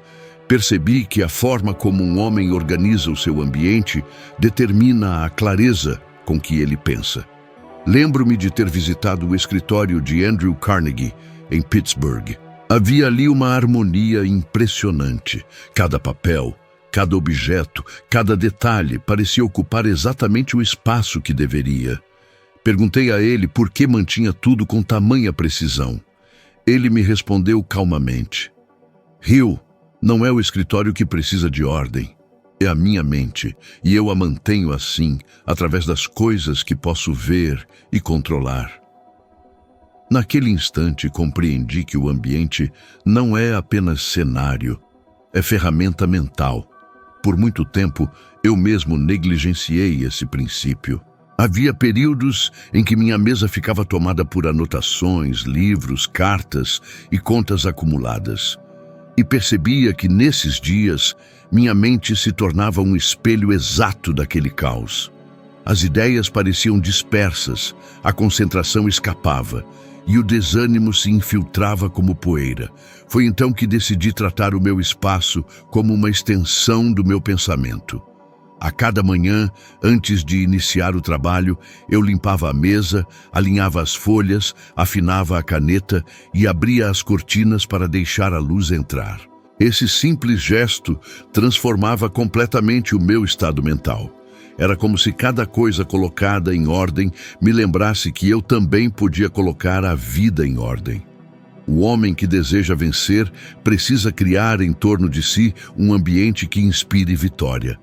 percebi que a forma como um homem organiza o seu ambiente determina a clareza com que ele pensa. Lembro-me de ter visitado o escritório de Andrew Carnegie, em Pittsburgh. Havia ali uma harmonia impressionante. Cada papel, cada objeto, cada detalhe parecia ocupar exatamente o espaço que deveria. Perguntei a ele por que mantinha tudo com tamanha precisão. Ele me respondeu calmamente: Hill, não é o escritório que precisa de ordem. É a minha mente, e eu a mantenho assim, através das coisas que posso ver e controlar. Naquele instante, compreendi que o ambiente não é apenas cenário, é ferramenta mental. Por muito tempo, eu mesmo negligenciei esse princípio. Havia períodos em que minha mesa ficava tomada por anotações, livros, cartas e contas acumuladas. E percebia que, nesses dias, minha mente se tornava um espelho exato daquele caos. As ideias pareciam dispersas, a concentração escapava e o desânimo se infiltrava como poeira. Foi então que decidi tratar o meu espaço como uma extensão do meu pensamento. A cada manhã, antes de iniciar o trabalho, eu limpava a mesa, alinhava as folhas, afinava a caneta e abria as cortinas para deixar a luz entrar. Esse simples gesto transformava completamente o meu estado mental. Era como se cada coisa colocada em ordem me lembrasse que eu também podia colocar a vida em ordem. O homem que deseja vencer precisa criar em torno de si um ambiente que inspire vitória.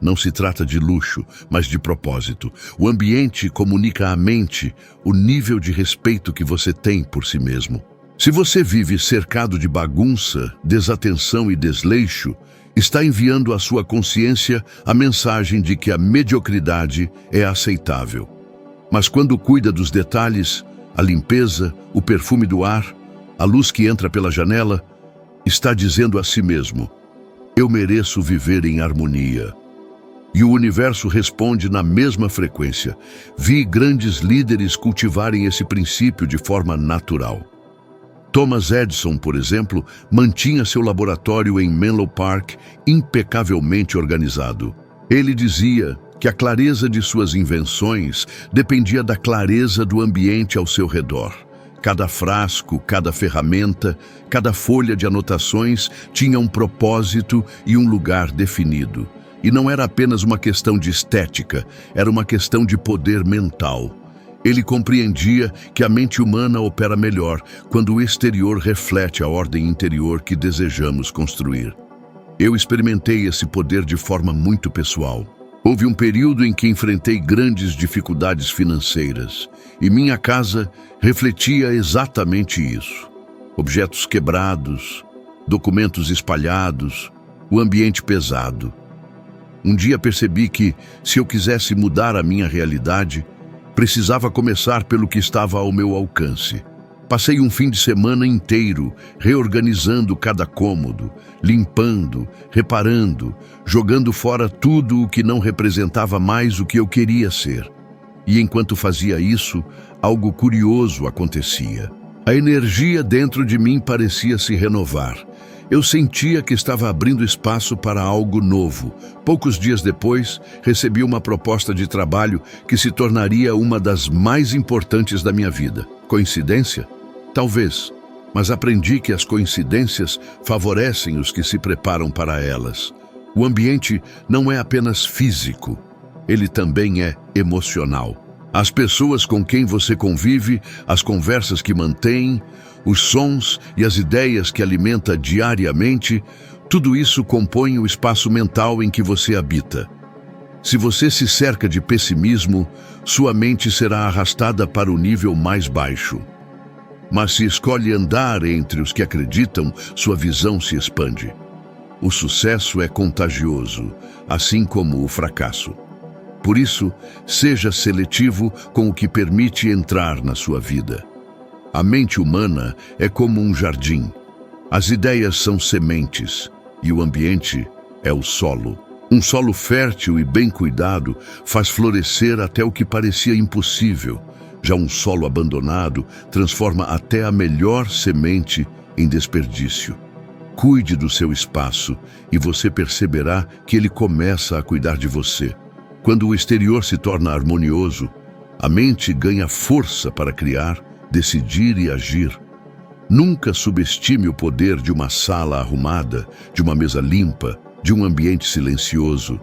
Não se trata de luxo, mas de propósito. O ambiente comunica à mente o nível de respeito que você tem por si mesmo. Se você vive cercado de bagunça, desatenção e desleixo, está enviando à sua consciência a mensagem de que a mediocridade é aceitável. Mas quando cuida dos detalhes, a limpeza, o perfume do ar, a luz que entra pela janela, está dizendo a si mesmo: eu mereço viver em harmonia. E o universo responde na mesma frequência. Vi grandes líderes cultivarem esse princípio de forma natural. Thomas Edison, por exemplo, mantinha seu laboratório em Menlo Park impecavelmente organizado. Ele dizia que a clareza de suas invenções dependia da clareza do ambiente ao seu redor. Cada frasco, cada ferramenta, cada folha de anotações tinha um propósito e um lugar definido. E não era apenas uma questão de estética, era uma questão de poder mental. Ele compreendia que a mente humana opera melhor quando o exterior reflete a ordem interior que desejamos construir. Eu experimentei esse poder de forma muito pessoal. Houve um período em que enfrentei grandes dificuldades financeiras, e minha casa refletia exatamente isso. Objetos quebrados, documentos espalhados, o ambiente pesado. Um dia percebi que, se eu quisesse mudar a minha realidade, precisava começar pelo que estava ao meu alcance. Passei um fim de semana inteiro reorganizando cada cômodo, limpando, reparando, jogando fora tudo o que não representava mais o que eu queria ser. E enquanto fazia isso, algo curioso acontecia. A energia dentro de mim parecia se renovar. Eu sentia que estava abrindo espaço para algo novo. Poucos dias depois, recebi uma proposta de trabalho que se tornaria uma das mais importantes da minha vida. Coincidência? Talvez, mas aprendi que as coincidências favorecem os que se preparam para elas. O ambiente não é apenas físico, ele também é emocional. As pessoas com quem você convive, as conversas que mantém, os sons e as ideias que alimenta diariamente, tudo isso compõe o espaço mental em que você habita. Se você se cerca de pessimismo, sua mente será arrastada para o nível mais baixo. Mas se escolhe andar entre os que acreditam, sua visão se expande. O sucesso é contagioso, assim como o fracasso. Por isso, seja seletivo com o que permite entrar na sua vida. A mente humana é como um jardim. As ideias são sementes e o ambiente é o solo. Um solo fértil e bem cuidado faz florescer até o que parecia impossível. Já um solo abandonado transforma até a melhor semente em desperdício. Cuide do seu espaço e você perceberá que ele começa a cuidar de você. Quando o exterior se torna harmonioso, a mente ganha força para criar, decidir e agir. Nunca subestime o poder de uma sala arrumada, de uma mesa limpa, de um ambiente silencioso.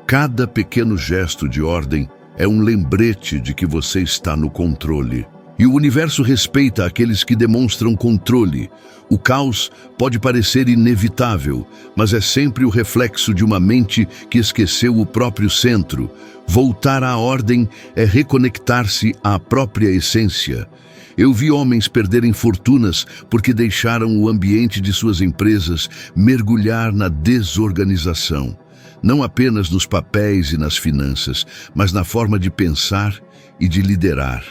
Cada pequeno gesto de ordem é um lembrete de que você está no controle. E o universo respeita aqueles que demonstram controle. O caos pode parecer inevitável, mas é sempre o reflexo de uma mente que esqueceu o próprio centro. Voltar à ordem é reconectar-se à própria essência. Eu vi homens perderem fortunas porque deixaram o ambiente de suas empresas mergulhar na desorganização. Não apenas nos papéis e nas finanças, mas na forma de pensar e de liderar.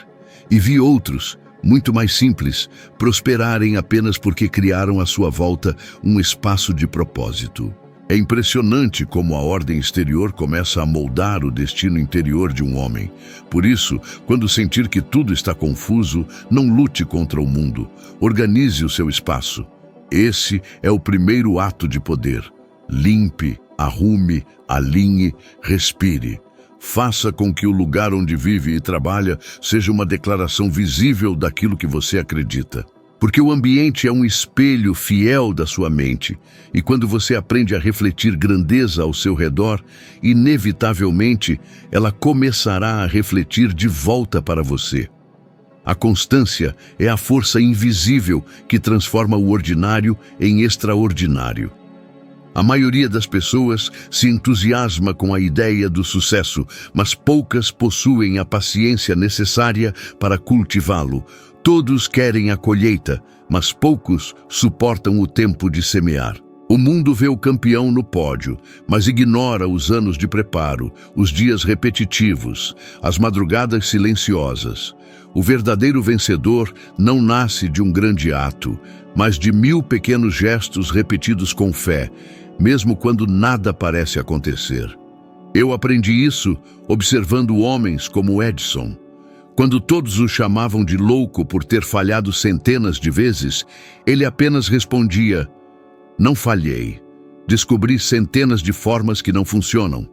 E vi outros, muito mais simples, prosperarem apenas porque criaram à sua volta um espaço de propósito. É impressionante como a ordem exterior começa a moldar o destino interior de um homem. Por isso, quando sentir que tudo está confuso, não lute contra o mundo. Organize o seu espaço. Esse é o primeiro ato de poder. Limpe, arrume, alinhe, respire. Faça com que o lugar onde vive e trabalha seja uma declaração visível daquilo que você acredita. Porque o ambiente é um espelho fiel da sua mente, e quando você aprende a refletir grandeza ao seu redor, inevitavelmente ela começará a refletir de volta para você. A constância é a força invisível que transforma o ordinário em extraordinário. A maioria das pessoas se entusiasma com a ideia do sucesso, mas poucas possuem a paciência necessária para cultivá-lo. Todos querem a colheita, mas poucos suportam o tempo de semear. O mundo vê o campeão no pódio, mas ignora os anos de preparo, os dias repetitivos, as madrugadas silenciosas. O verdadeiro vencedor não nasce de um grande ato, mas de 1000 pequenos gestos repetidos com fé, mesmo quando nada parece acontecer. Eu aprendi isso observando homens como Edison. Quando todos o chamavam de louco por ter falhado centenas de vezes, ele apenas respondia: "Não falhei. Descobri centenas de formas que não funcionam."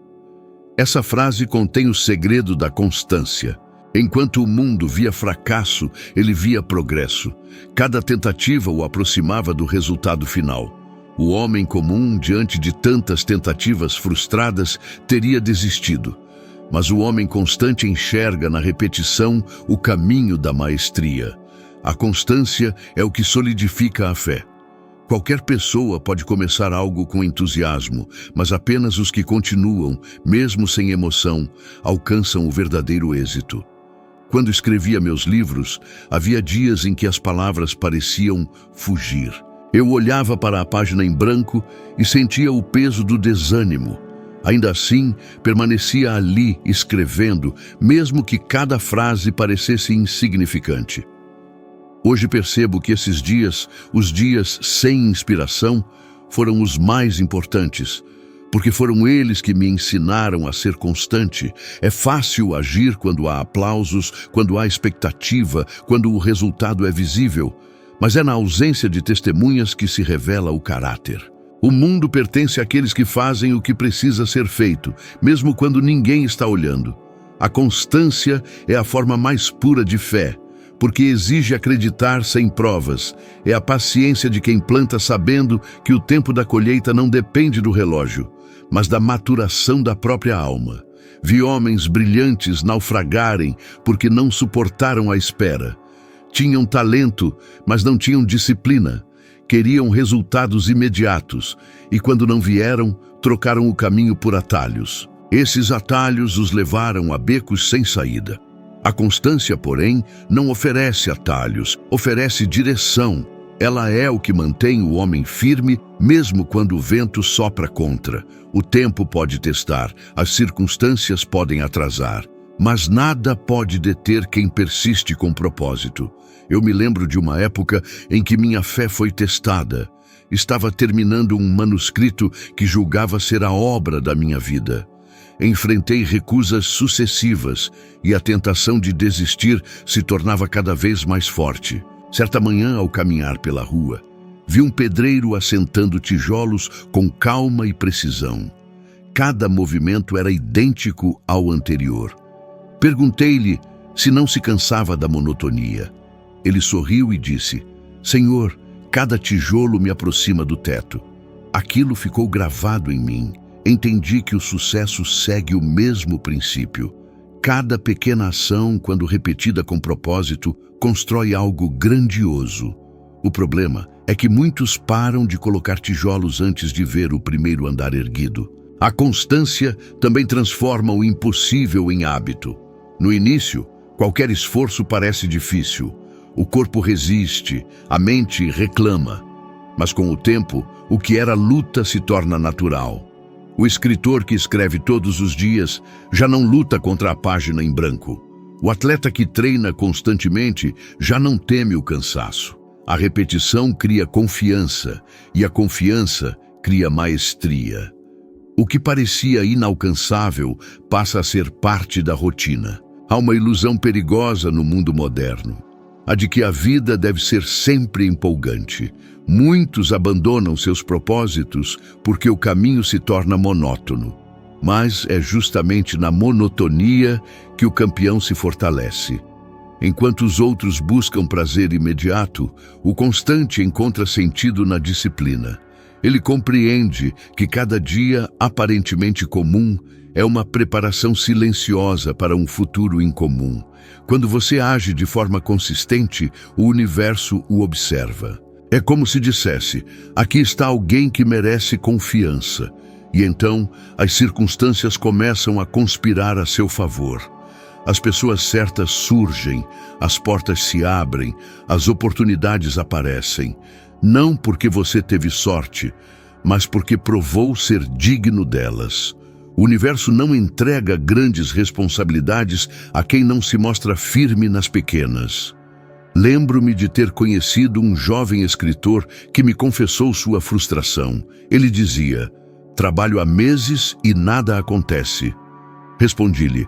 Essa frase contém o segredo da constância. Enquanto o mundo via fracasso, ele via progresso. Cada tentativa o aproximava do resultado final. O homem comum, diante de tantas tentativas frustradas, teria desistido. Mas o homem constante enxerga na repetição o caminho da maestria. A constância é o que solidifica a fé. Qualquer pessoa pode começar algo com entusiasmo, mas apenas os que continuam, mesmo sem emoção, alcançam o verdadeiro êxito. Quando escrevia meus livros, havia dias em que as palavras pareciam fugir. Eu olhava para a página em branco e sentia o peso do desânimo. Ainda assim, permanecia ali escrevendo, mesmo que cada frase parecesse insignificante. Hoje percebo que esses dias, os dias sem inspiração, foram os mais importantes, porque foram eles que me ensinaram a ser constante. É fácil agir quando há aplausos, quando há expectativa, quando o resultado é visível, mas é na ausência de testemunhas que se revela o caráter. O mundo pertence àqueles que fazem o que precisa ser feito, mesmo quando ninguém está olhando. A constância é a forma mais pura de fé, porque exige acreditar sem provas. É a paciência de quem planta sabendo que o tempo da colheita não depende do relógio, mas da maturação da própria alma. Vi homens brilhantes naufragarem porque não suportaram a espera. Tinham talento, mas não tinham disciplina. Queriam resultados imediatos e, quando não vieram, trocaram o caminho por atalhos. Esses atalhos os levaram a becos sem saída. A constância, porém, não oferece atalhos, oferece direção. Ela é o que mantém o homem firme, mesmo quando o vento sopra contra. O tempo pode testar, as circunstâncias podem atrasar, mas nada pode deter quem persiste com propósito. Eu me lembro de uma época em que minha fé foi testada. Estava terminando um manuscrito que julgava ser a obra da minha vida. Enfrentei recusas sucessivas e a tentação de desistir se tornava cada vez mais forte. Certa manhã, ao caminhar pela rua, vi um pedreiro assentando tijolos com calma e precisão. Cada movimento era idêntico ao anterior. Perguntei-lhe se não se cansava da monotonia. Ele sorriu e disse: "Senhor, cada tijolo me aproxima do teto." Aquilo ficou gravado em mim. Entendi que o sucesso segue o mesmo princípio. Cada pequena ação, quando repetida com propósito, constrói algo grandioso. O problema é que muitos param de colocar tijolos antes de ver o primeiro andar erguido. A constância também transforma o impossível em hábito. No início, qualquer esforço parece difícil. O corpo resiste, a mente reclama. Mas com o tempo, o que era luta se torna natural. O escritor que escreve todos os dias já não luta contra a página em branco. O atleta que treina constantemente já não teme o cansaço. A repetição cria confiança e a confiança cria maestria. O que parecia inalcançável passa a ser parte da rotina. Há uma ilusão perigosa no mundo moderno, a de que a vida deve ser sempre empolgante. Muitos abandonam seus propósitos porque o caminho se torna monótono. Mas é justamente na monotonia que o campeão se fortalece. Enquanto os outros buscam prazer imediato, o constante encontra sentido na disciplina. Ele compreende que cada dia aparentemente comum é uma preparação silenciosa para um futuro incomum. Quando você age de forma consistente, o universo o observa. É como se dissesse: aqui está alguém que merece confiança. E então, as circunstâncias começam a conspirar a seu favor. As pessoas certas surgem, as portas se abrem, as oportunidades aparecem. Não porque você teve sorte, mas porque provou ser digno delas. O universo não entrega grandes responsabilidades a quem não se mostra firme nas pequenas. Lembro-me de ter conhecido um jovem escritor que me confessou sua frustração. Ele dizia: "Trabalho há meses e nada acontece." Respondi-lhe: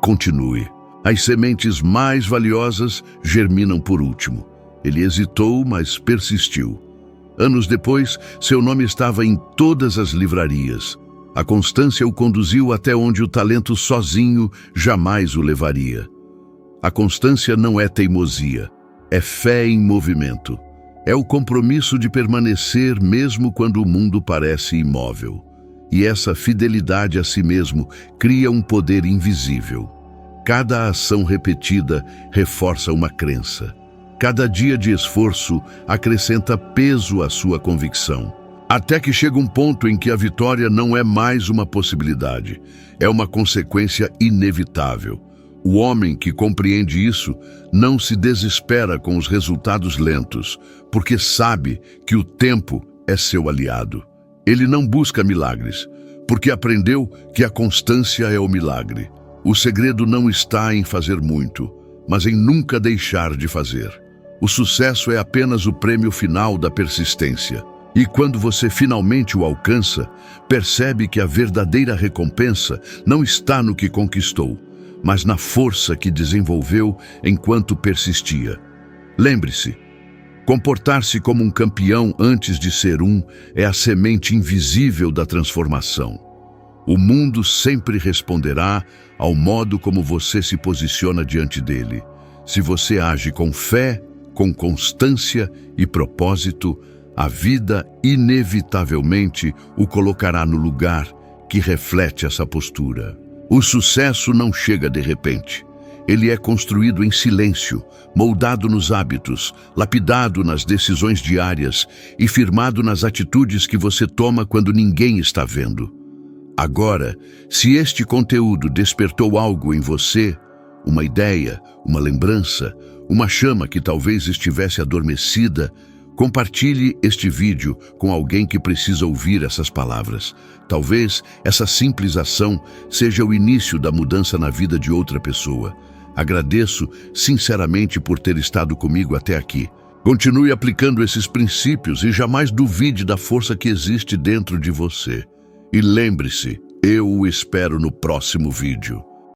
"Continue. As sementes mais valiosas germinam por último." Ele hesitou, mas persistiu. Anos depois, seu nome estava em todas as livrarias. A constância o conduziu até onde o talento sozinho jamais o levaria. A constância não é teimosia, é fé em movimento. É o compromisso de permanecer mesmo quando o mundo parece imóvel. E essa fidelidade a si mesmo cria um poder invisível. Cada ação repetida reforça uma crença. Cada dia de esforço acrescenta peso à sua convicção. Até que chega um ponto em que a vitória não é mais uma possibilidade, é uma consequência inevitável. O homem que compreende isso não se desespera com os resultados lentos, porque sabe que o tempo é seu aliado. Ele não busca milagres, porque aprendeu que a constância é o milagre. O segredo não está em fazer muito, mas em nunca deixar de fazer. O sucesso é apenas o prêmio final da persistência. E quando você finalmente o alcança, percebe que a verdadeira recompensa não está no que conquistou, mas na força que desenvolveu enquanto persistia. Lembre-se, comportar-se como um campeão antes de ser um é a semente invisível da transformação. O mundo sempre responderá ao modo como você se posiciona diante dele. Se você age com fé, com constância e propósito, a vida inevitavelmente o colocará no lugar que reflete essa postura. O sucesso não chega de repente. Ele é construído em silêncio, moldado nos hábitos, lapidado nas decisões diárias e firmado nas atitudes que você toma quando ninguém está vendo. Agora, se este conteúdo despertou algo em você, uma ideia, uma lembrança, uma chama que talvez estivesse adormecida, compartilhe este vídeo com alguém que precisa ouvir essas palavras. Talvez essa simples ação seja o início da mudança na vida de outra pessoa. Agradeço sinceramente por ter estado comigo até aqui. Continue aplicando esses princípios e jamais duvide da força que existe dentro de você. E lembre-se, eu o espero no próximo vídeo.